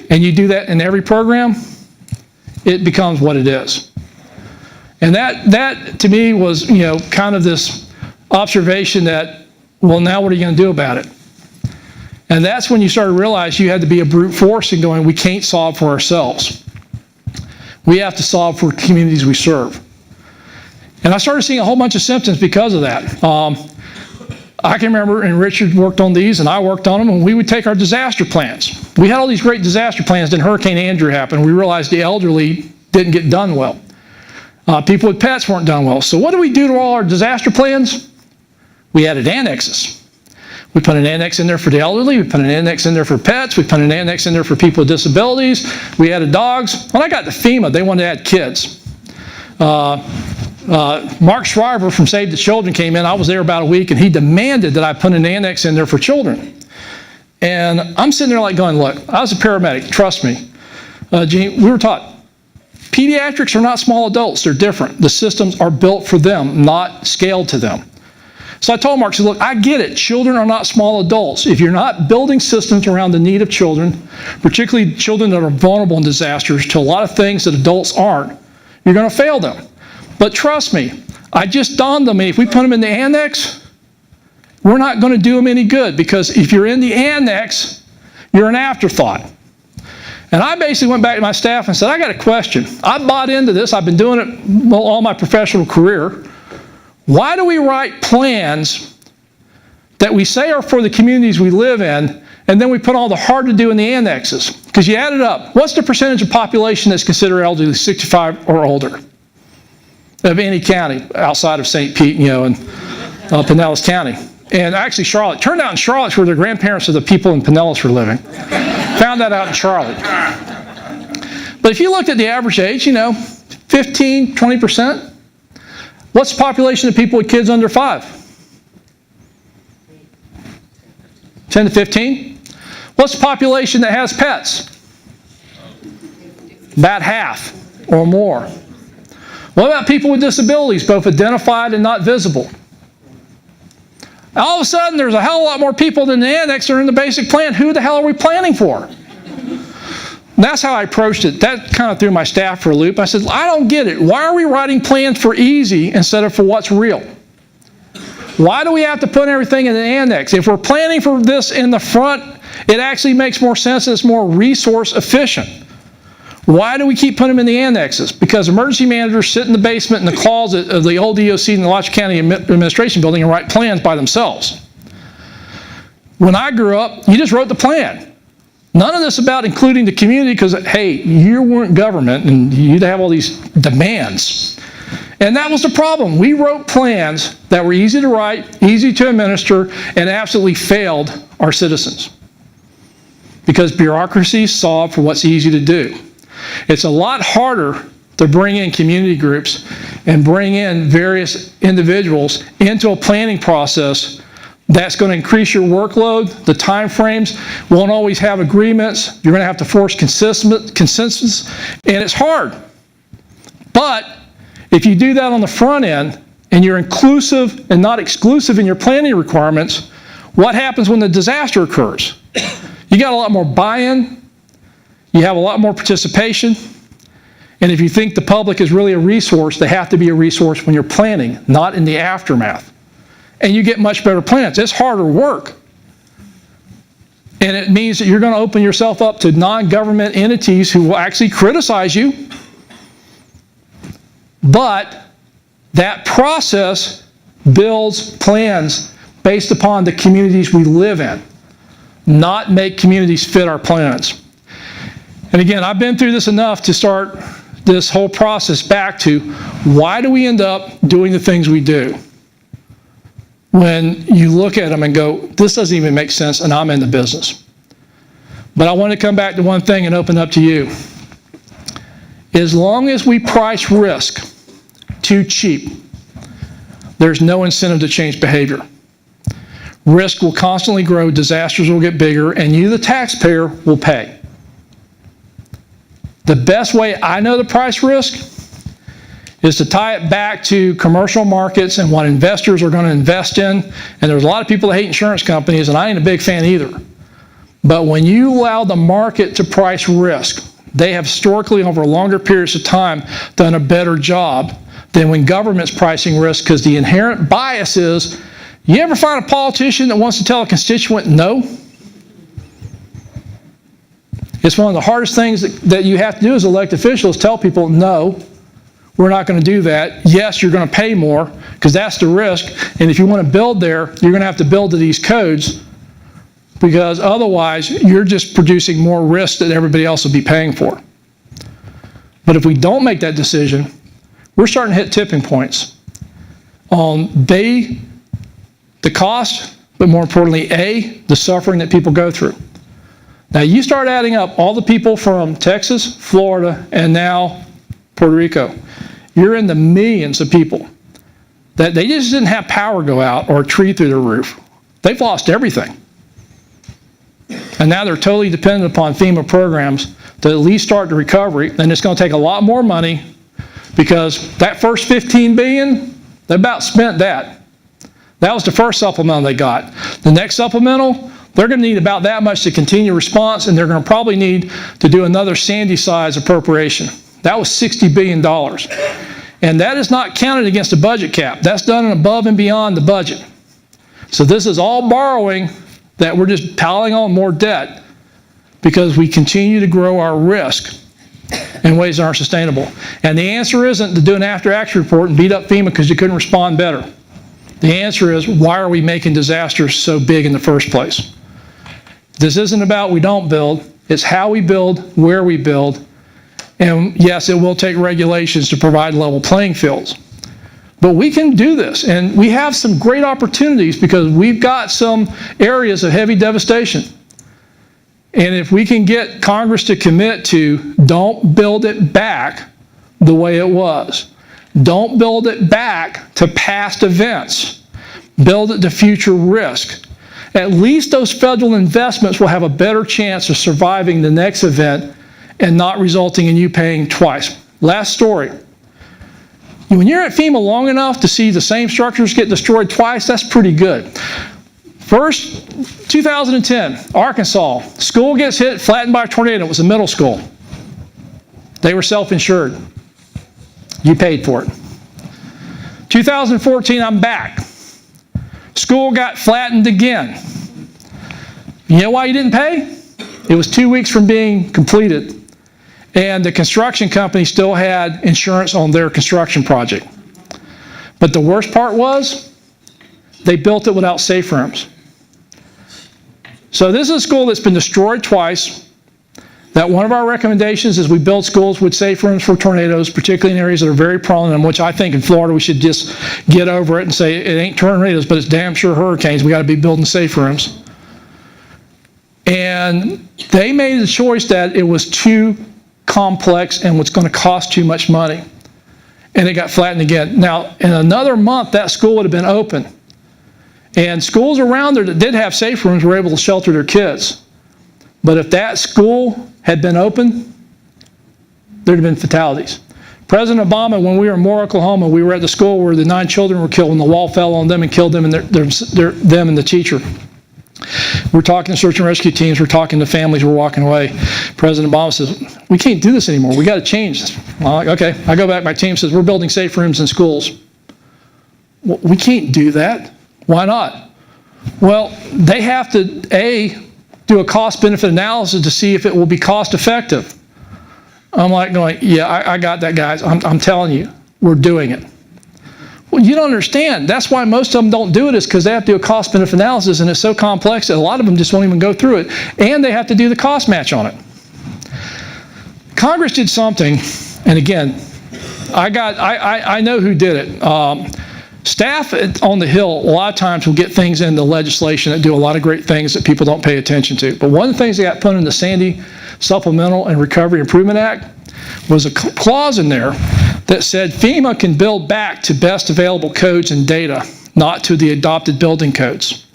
and you do that in every program, it becomes what it is. And that to me was, kind of this observation that, well, now what are you going to do about it? And that's when you started to realize you had to be a brute force and going, we can't solve for ourselves. We have to solve for communities we serve. And I started seeing a whole bunch of symptoms because of that. I can remember, and Richard worked on these, and I worked on them, and we would take our disaster plans. We had all these great disaster plans, then Hurricane Andrew happened. We realized the elderly didn't get done well. People with pets weren't done well. So what do we do to all our disaster plans? We added annexes. We put an annex in there for the elderly. We put an annex in there for pets. We put an annex in there for people with disabilities. We added dogs. When I got to FEMA, they wanted to add kids. Mark Shriver from Save the Children came in. I was there about a week, and he demanded that I put an annex in there for children. And I'm sitting there like going, look, I was a paramedic, trust me. Gene, we were taught, pediatrics are not small adults, they're different. The systems are built for them, not scaled to them. So I told Mark, I said, look, I get it, children are not small adults. If you're not building systems around the need of children, particularly children that are vulnerable in disasters to a lot of things that adults aren't, you're going to fail them. But trust me, I just dawned on me, if we put them in the annex, we're not going to do them any good, because if you're in the annex, you're an afterthought. And I basically went back to my staff and said, I got a question. I bought into this. I've been doing it all my professional career. Why do we write plans that we say are for the communities we live in, and then we put all the hard to do in the annexes? Because you add it up. What's the percentage of population that's considered elderly, 65 or older, of any county outside of St. Pete, and Pinellas County? And actually Charlotte. Turned out in Charlotte's where the grandparents of the people in Pinellas were living. Found that out in Charlotte. But if you looked at the average age, 15, 20%, what's the population of people with kids under 5? 10 to 15? What's the population that has pets? About half or more. What about people with disabilities, both identified and not visible? All of a sudden, there's a hell of a lot more people than the annex are in the basic plan. Who the hell are we planning for? And that's how I approached it. That kind of threw my staff for a loop. I said, I don't get it. Why are we writing plans for easy instead of for what's real? Why do we have to put everything in the annex? If we're planning for this in the front, it actually makes more sense and it's more resource efficient. Why do we keep putting them in the annexes? Because emergency managers sit in the basement in the closet of the old EOC in the Alachua County Administration Building and write plans by themselves. When I grew up, you just wrote the plan. None of this about including the community because, hey, you weren't government and you'd have all these demands. And that was the problem. We wrote plans that were easy to write, easy to administer, and absolutely failed our citizens. Because bureaucracy solved for what's easy to do. It's a lot harder to bring in community groups and bring in various individuals into a planning process that's going to increase your workload. The time frames won't always have agreements. You're going to have to force consensus, and it's hard. But if you do that on the front end and you're inclusive and not exclusive in your planning requirements, what happens when the disaster occurs? You got a lot more buy-in. You have a lot more participation, and if you think the public is really a resource, they have to be a resource when you're planning, not in the aftermath. And you get much better plans. It's harder work. And it means that you're going to open yourself up to non-government entities who will actually criticize you. But that process builds plans based upon the communities we live in, not make communities fit our plans. And again, I've been through this enough to start this whole process back to why do we end up doing the things we do? When you look at them and go, this doesn't even make sense, and I'm in the business. But I want to come back to one thing and open up to you. As long as we price risk too cheap, there's no incentive to change behavior. Risk will constantly grow, disasters will get bigger, and you, the taxpayer, will pay. The best way I know to price risk is to tie it back to commercial markets and what investors are going to invest in. And there's a lot of people that hate insurance companies, and I ain't a big fan either. But when you allow the market to price risk, they have historically, over longer periods of time, done a better job than when government's pricing risk, because the inherent bias is, you ever find a politician that wants to tell a constituent no? It's one of the hardest things that you have to do as elected officials, tell people, no, we're not going to do that. Yes, you're going to pay more, because that's the risk. And if you want to build there, you're going to have to build to these codes, because otherwise you're just producing more risk that everybody else will be paying for. But if we don't make that decision, we're starting to hit tipping points on the cost, but more importantly, the suffering that people go through. Now, you start adding up all the people from Texas, Florida, and now Puerto Rico. You're in the millions of people that they just didn't have power go out or a tree through their roof. They've lost everything. And now they're totally dependent upon FEMA programs to at least start the recovery. And it's going to take a lot more money, because that first $15 billion, they about spent that. That was the first supplemental they got. The next supplemental, they're going to need about that much to continue response, and they're going to probably need to do another Sandy-size appropriation. That was $60 billion. And that is not counted against the budget cap. That's done above and beyond the budget. So this is all borrowing that we're just piling on more debt because we continue to grow our risk in ways that aren't sustainable. And the answer isn't to do an after-action report and beat up FEMA because you couldn't respond better. The answer is, why are we making disasters so big in the first place? This isn't about we don't build, it's how we build, where we build, and yes, it will take regulations to provide level playing fields. But we can do this, and we have some great opportunities because we've got some areas of heavy devastation. And if we can get Congress to commit to don't build it back the way it was, don't build it back to past events, build it to future risk, at least those federal investments will have a better chance of surviving the next event and not resulting in you paying twice. Last story. When you're at FEMA long enough to see the same structures get destroyed twice, that's pretty good. First, 2010, Arkansas, school gets hit, flattened by a tornado. It was a middle school. They were self-insured. You paid for it. 2014, I'm back. School got flattened again. You know why you didn't pay? It was 2 weeks from being completed, and the construction company still had insurance on their construction project. But the worst part was, they built it without safe rooms. So this is a school that's been destroyed twice. That one of our recommendations is we build schools with safe rooms for tornadoes, particularly in areas that are very prone, and which I think in Florida we should just get over it and say it ain't tornadoes, but it's damn sure hurricanes. We got to be building safe rooms. And they made the choice that it was too complex and was going to cost too much money. And it got flattened again. Now, in another month, that school would have been open. And schools around there that did have safe rooms were able to shelter their kids. But if that school had been open, there'd have been fatalities. President Obama, when we were in Moore, Oklahoma, we were at the school where the 9 children were killed and the wall fell on them and killed them and them and the teacher. We're talking to search and rescue teams, we're talking to families, we're walking away. President Obama says, we can't do this anymore, we got to change this. Well, okay, I go back, my team says, we're building safe rooms in schools. Well, we can't do that. Why not? Well, they have to, A, do a cost-benefit analysis to see if it will be cost-effective. I'm like going, yeah, I got that, guys. I'm telling you, we're doing it. Well, you don't understand. That's why most of them don't do it, is because they have to do a cost-benefit analysis, and it's so complex that a lot of them just won't even go through it, and they have to do the cost match on it. Congress did something, and again, I know who did it. Staff on the Hill a lot of times will get things in the legislation that do a lot of great things that people don't pay attention to. But one of the things that got put in the Sandy Supplemental and Recovery Improvement Act was a clause in there that said FEMA can build back to best available codes and data, not to the adopted building codes.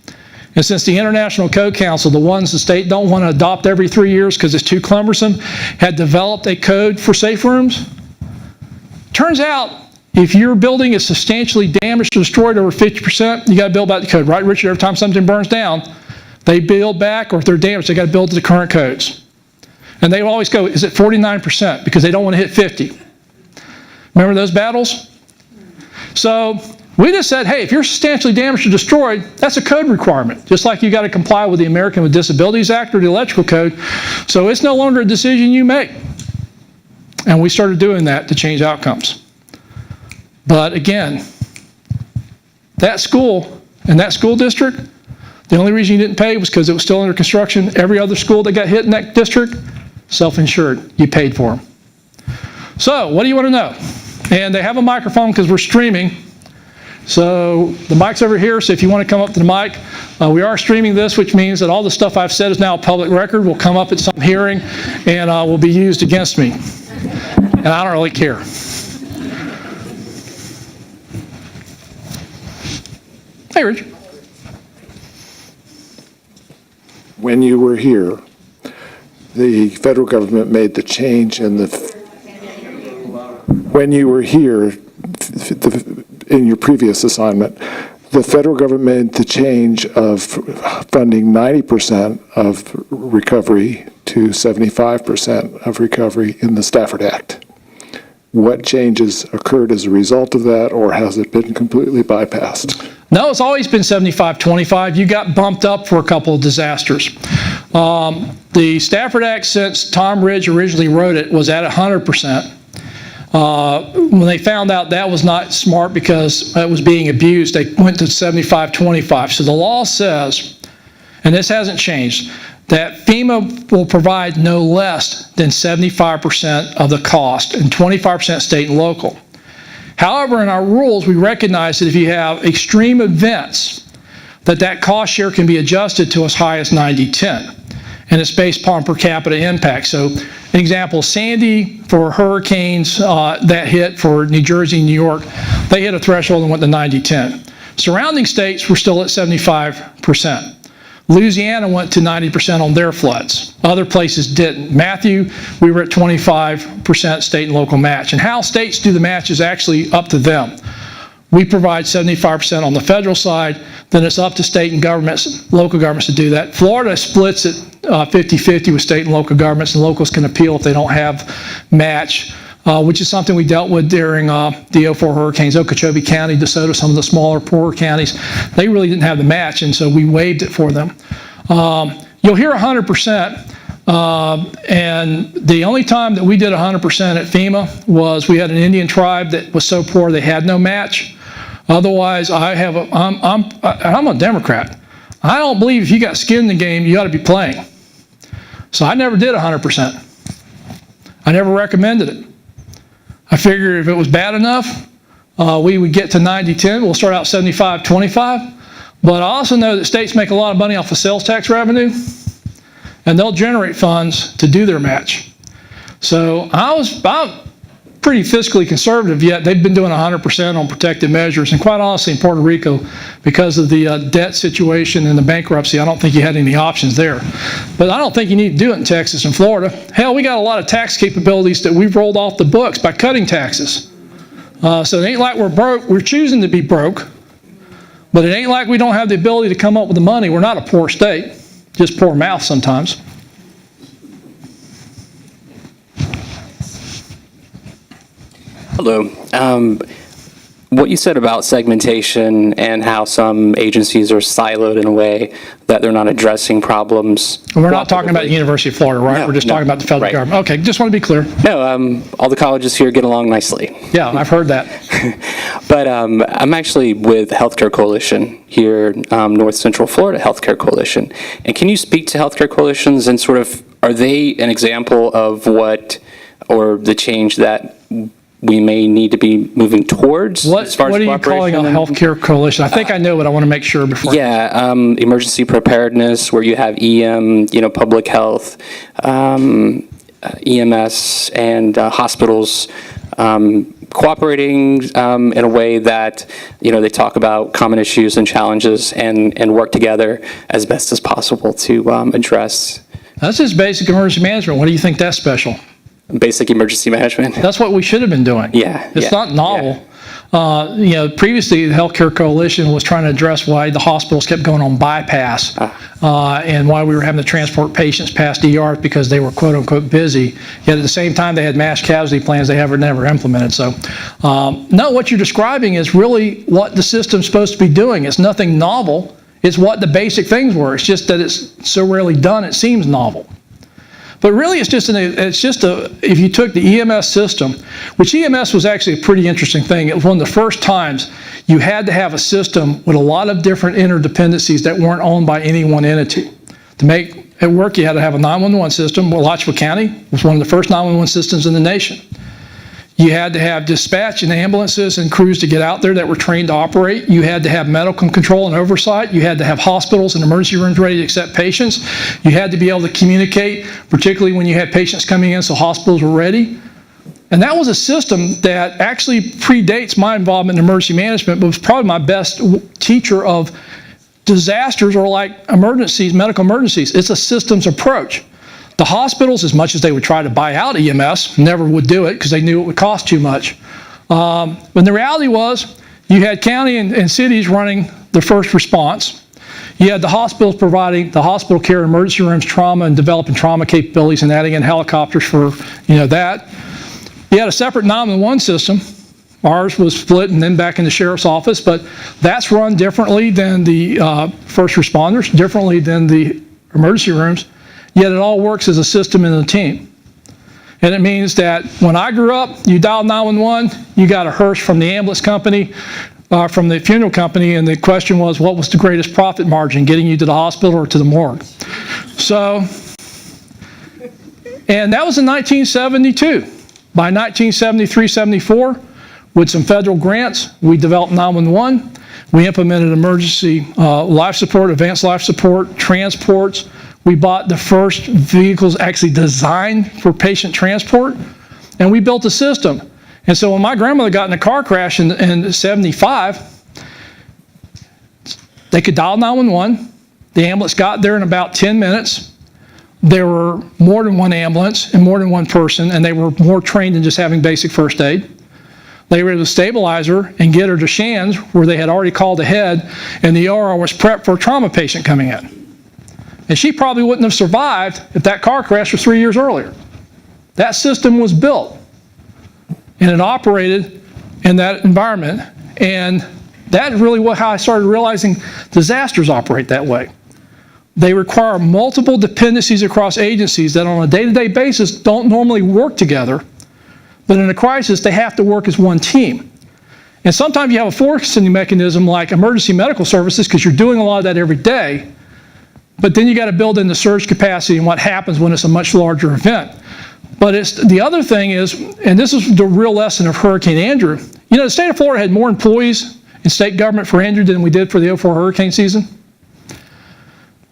And since the International Code Council, the ones the state don't want to adopt every 3 years because it's too cumbersome, had developed a code for safe rooms, turns out if your building is substantially damaged or destroyed over 50%, you got to build back the code, right, Richard? Every time something burns down, they build back, or if they're damaged, they got to build to the current codes. And they always go, is it 49%? Because they don't want to hit 50. Remember those battles? So we just said, hey, if you're substantially damaged or destroyed, that's a code requirement. Just like you got to comply with the American with Disabilities Act or the Electrical Code. So it's no longer a decision you make. And we started doing that to change outcomes. But again, that school and that school district, the only reason you didn't pay was because it was still under construction. Every other school that got hit in that district, self-insured. You paid for them. So what do you want to know? And they have a microphone because we're streaming. So the mic's over here, so if you want to come up to the mic, we are streaming this, which means that all the stuff I've said is now a public record, will come up at some hearing and will be used against me. And I don't really care. Hey, Richard. When you were here, the federal government made the change in the... When you were here, in your previous assignment, the federal government made the change of funding 90% of recovery to 75% of recovery in the Stafford Act. What changes occurred as a result of that, or has it been completely bypassed? No, it's always been 75-25. You got bumped up for a couple of disasters. The Stafford Act, since Tom Ridge originally wrote it, was at 100%. When they found out that was not smart because it was being abused, they went to 75-25. So the law says, and this hasn't changed, that FEMA will provide no less than 75% of the cost and 25% state and local. However, in our rules, we recognize that if you have extreme events, that cost share can be adjusted to as high as 90-10. And it's based upon per capita impact. So an example, Sandy, for hurricanes that hit for New Jersey and New York, they hit a threshold and went to 90-10. Surrounding states were still at 75%. Louisiana went to 90% on their floods. Other places didn't. Matthew, we were at 25% state and local match. And how states do the match is actually up to them. We provide 75% on the federal side, then it's up to state and governments, local governments to do that. Florida splits it 50-50 with state and local governments, and locals can appeal if they don't have match, which is something we dealt with during the 04 hurricanes. Okeechobee County, DeSoto, some of the smaller, poorer counties, they really didn't have the match, and so we waived it for them. You'll hear 100%. And the only time that we did 100% at FEMA was we had an Indian tribe that was so poor they had no match. Otherwise, I'm a Democrat. I don't believe if you got skin in the game, you ought to be playing. So I never did 100%. I never recommended it. I figured if it was bad enough, we would get to 90-10. We'll start out 75-25. But I also know that states make a lot of money off of sales tax revenue, and they'll generate funds to do their match. So I'm pretty fiscally conservative, yet they've been doing 100% on protective measures. And quite honestly, in Puerto Rico, because of the debt situation and the bankruptcy, I don't think you had any options there. But I don't think you need to do it in Texas and Florida. Hell, we got a lot of tax capabilities that we've rolled off the books by cutting taxes. So it ain't like we're broke. We're choosing to be broke. But it ain't like we don't have the ability to come up with the money. We're not a poor state, just poor mouth sometimes. Hello. What you said about segmentation and how some agencies are siloed in a way that they're not addressing problems. And we're not talking about the University of Florida, right? We're just talking about the federal government. Okay, just want to be clear. No, all the colleges here get along nicely. Yeah, I've heard that. But I'm actually with Healthcare Coalition here, North Central Florida Healthcare Coalition. And can you speak to healthcare coalitions and sort of, are they an example of what, or the change that we may need to be moving towards? What are you calling a healthcare coalition? I think I know, but I want to make sure before. Yeah, emergency preparedness, where you have EM, public health, EMS, and hospitals cooperating in a way that, they talk about common issues and challenges and work together as best as possible to address. That's just basic emergency management. What do you think that's special? Basic emergency management. That's what we should have been doing. Yeah. It's not novel. Yeah. Previously, the Healthcare Coalition was trying to address why the hospitals kept going on bypass and why we were having to transport patients past ERs because they were quote-unquote busy. Yet at the same time, they had mass casualty plans they never implemented. So, no, what you're describing is really what the system's supposed to be doing. It's nothing novel. It's what the basic things were. It's just that it's so rarely done, it seems novel. But really, if you took the EMS system, which EMS was actually a pretty interesting thing. It was one of the first times you had to have a system with a lot of different interdependencies that weren't owned by any one entity. To make it work, you had to have a 911 system. Alachua County was one of the first 911 systems in the nation. You had to have dispatch and ambulances and crews to get out there that were trained to operate. You had to have medical control and oversight. You had to have hospitals and emergency rooms ready to accept patients. You had to be able to communicate, particularly when you had patients coming in, so hospitals were ready. And that was a system that actually predates my involvement in emergency management, but was probably my best teacher of disasters or like emergencies, medical emergencies. It's a systems approach. The hospitals, as much as they would try to buy out EMS, never would do it because they knew it would cost too much. But the reality was you had county and cities running the first response. You had the hospitals providing the hospital care, emergency rooms, trauma, and developing trauma capabilities and adding in helicopters for that. You had a separate 911 system Ours was split and then back in the sheriff's office, but that's run differently than the first responders, differently than the emergency rooms, yet it all works as a system and a team. And it means that when I grew up, you dialed 911, you got a hearse from the ambulance company, from the funeral company, and the question was, what was the greatest profit margin, getting you to the hospital or to the morgue? So, and that was in 1972. By 1973-74, with some federal grants, we developed 911. We implemented emergency life support, advanced life support, transports. We bought the first vehicles actually designed for patient transport, and we built a system. And so when my grandmother got in a car crash in 75, they could dial 911. The ambulance got there in about 10 minutes. There were more than one ambulance and more than one person, and they were more trained than just having basic first aid. They were able to stabilize her and get her to Shands, where they had already called ahead, and the OR was prepped for a trauma patient coming in. And she probably wouldn't have survived if that car crash was 3 years earlier. That system was built, and it operated in that environment. And that's really how I started realizing disasters operate that way. They require multiple dependencies across agencies that on a day-to-day basis don't normally work together, but in a crisis, they have to work as one team. And sometimes you have a forcing mechanism like emergency medical services because you're doing a lot of that every day, but then you got to build in the surge capacity and what happens when it's a much larger event. But the other thing is, and this is the real lesson of Hurricane Andrew, you know, the state of Florida had more employees in state government for Andrew than we did for the 04 hurricane season.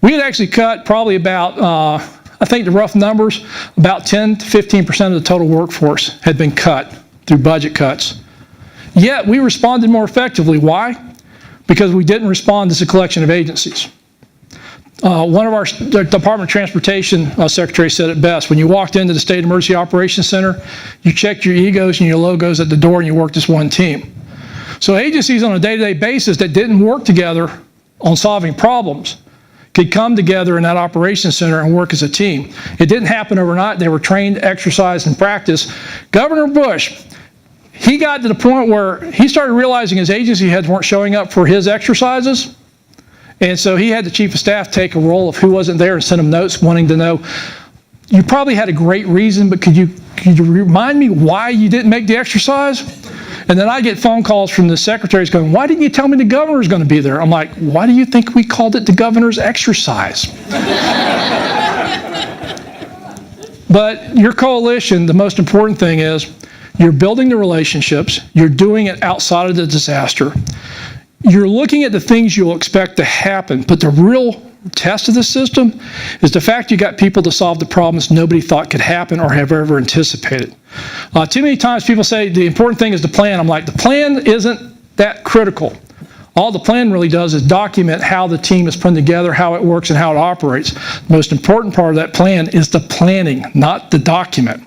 We had actually cut probably about, I think the rough numbers, about 10 to 15% of the total workforce had been cut through budget cuts. Yet we responded more effectively. Why? Because we didn't respond as a collection of agencies. One of our Department of Transportation secretary said it best. When you walked into the State Emergency Operations Center, you checked your egos and your logos at the door and you worked as one team. So agencies on a day-to-day basis that didn't work together on solving problems could come together in that operations center and work as a team. It didn't happen overnight. They were trained, exercised, and practiced. Governor Bush, he got to the point where he started realizing his agency heads weren't showing up for his exercises. And so he had the chief of staff take a roll of who wasn't there and send them notes wanting to know, you probably had a great reason, but could you remind me why you didn't make the exercise? And then I get phone calls from the secretaries going, why didn't you tell me the governor's going to be there? I'm like, why do you think we called it the governor's exercise? But your coalition, the most important thing is you're building the relationships, you're doing it outside of the disaster. You're looking at the things you'll expect to happen, but the real test of this system is the fact you got people to solve the problems nobody thought could happen or have ever anticipated. Too many times people say the important thing is the plan. I'm like, the plan isn't that critical. All the plan really does is document how the team is put together, how it works, and how it operates. The most important part of that plan is the planning, not the document.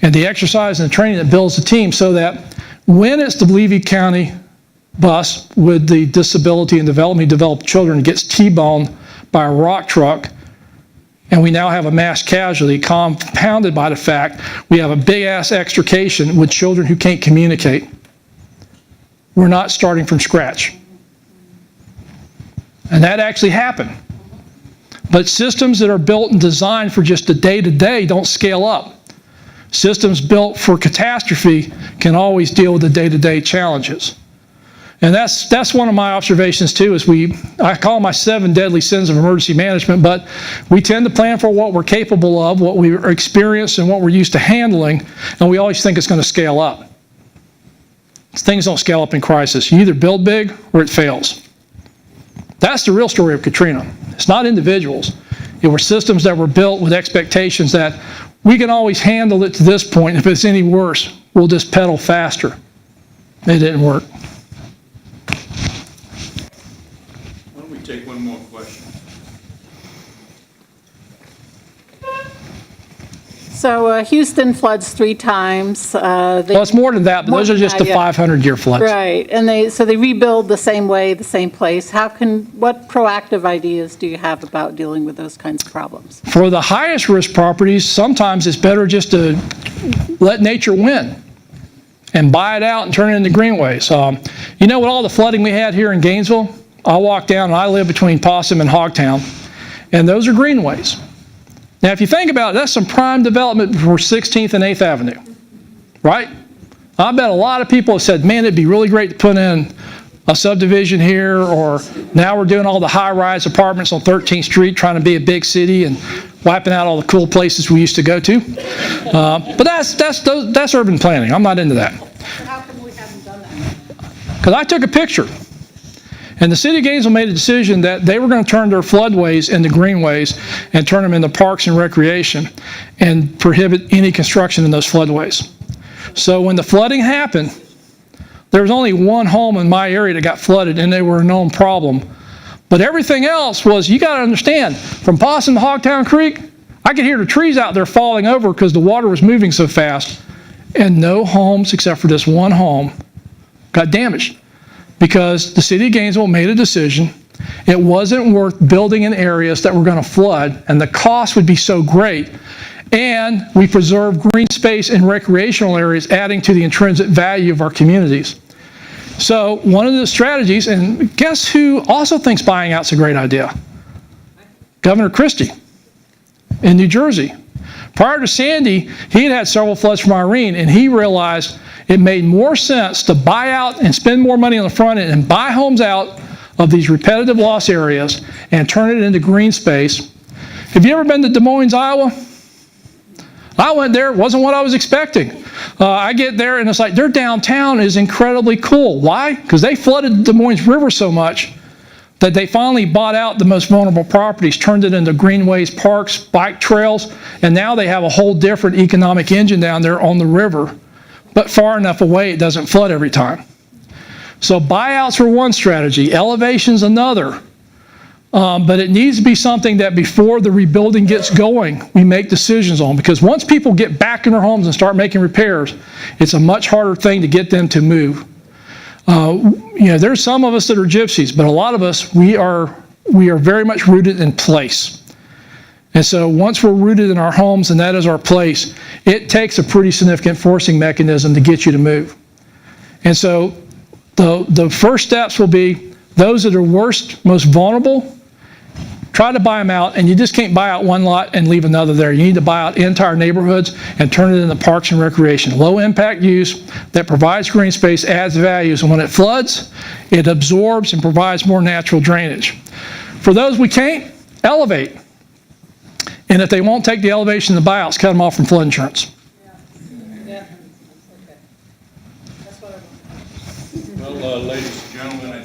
And the exercise and the training that builds the team so that when it's the Levy County bus with the disability and developmentally developed children gets T-boned by a rock truck, and we now have a mass casualty compounded by the fact we have a big-ass extrication with children who can't communicate. We're not starting from scratch. And that actually happened. But systems that are built and designed for just the day-to-day don't scale up. Systems built for catastrophe can always deal with the day-to-day challenges. And that's one of my observations too, is I call them my 7 deadly sins of emergency management, but we tend to plan for what we're capable of, what we experience, and what we're used to handling, and we always think it's going to scale up. Things don't scale up in crisis. You either build big or it fails. That's the real story of Katrina. It's not individuals. It were systems that were built with expectations that we can always handle it to this point. If it's any worse, we'll just pedal faster. It didn't work. Take one more question. So Houston floods 3 times. Well, it's more than that, but those are just the 500-year floods. Right, and they rebuild the same way, the same place. What proactive ideas do you have about dealing with those kinds of problems? For the highest risk properties, sometimes it's better just to let nature win. and buy it out and turn it into greenways. You know, with all the flooding we had here in Gainesville, I walk down and I live between Possum and Hogtown, and those are greenways. Now, if you think about it, that's some prime development for 16th and 8th Avenue, right? I bet a lot of people have said, man, it'd be really great to put in a subdivision here, or now we're doing all the high-rise apartments on 13th Street, trying to be a big city and wiping out all the cool places we used to go to. But that's urban planning. I'm not into that. How come we haven't done that? Because I took a picture, and the city of Gainesville made a decision that they were going to turn their floodways into greenways and turn them into parks and recreation and prohibit any construction in those floodways. So when the flooding happened, there was only one home in my area that got flooded, and they were a known problem. But everything else was, you got to understand, from Possum to Hogtown Creek, I could hear the trees out there falling over because the water was moving so fast, and no homes except for this one home got damaged because the city of Gainesville made a decision. It wasn't worth building in areas that were going to flood, and the cost would be so great. And we preserve green space and recreational areas, adding to the intrinsic value of our communities. So one of the strategies, and guess who also thinks buying out's a great idea? Governor Christie in New Jersey. Prior to Sandy, he had several floods from Irene, and he realized it made more sense to buy out and spend more money on the front end and buy homes out of these repetitive loss areas and turn it into green space. Have you ever been to Des Moines, Iowa? I went there, it wasn't what I was expecting. I get there and it's like their downtown is incredibly cool. Why? Because they flooded the Des Moines River so much that they finally bought out the most vulnerable properties, turned it into greenways, parks, bike trails, and now they have a whole different economic engine down there on the river, but far enough away it doesn't flood every time. So buyouts are one strategy, elevation's another. But it needs to be something that before the rebuilding gets going, we make decisions on. Because once people get back in their homes and start making repairs, it's a much harder thing to get them to move. You know, there's some of us that are gypsies, but a lot of us, we are very much rooted in place. And so once we're rooted in our homes and that is our place, it takes a pretty significant forcing mechanism to get you to move. And so the first steps will be those that are worst, most vulnerable, try to buy them out, and you just can't buy out one lot and leave another there. You need to buy out entire neighborhoods and turn it into parks and recreation. Low impact use that provides green space, adds values, and when it floods, it absorbs and provides more natural drainage. For those we can't, elevate. And if they won't take the elevation in the buyouts, cut them off from flood insurance. Well, ladies and gentlemen,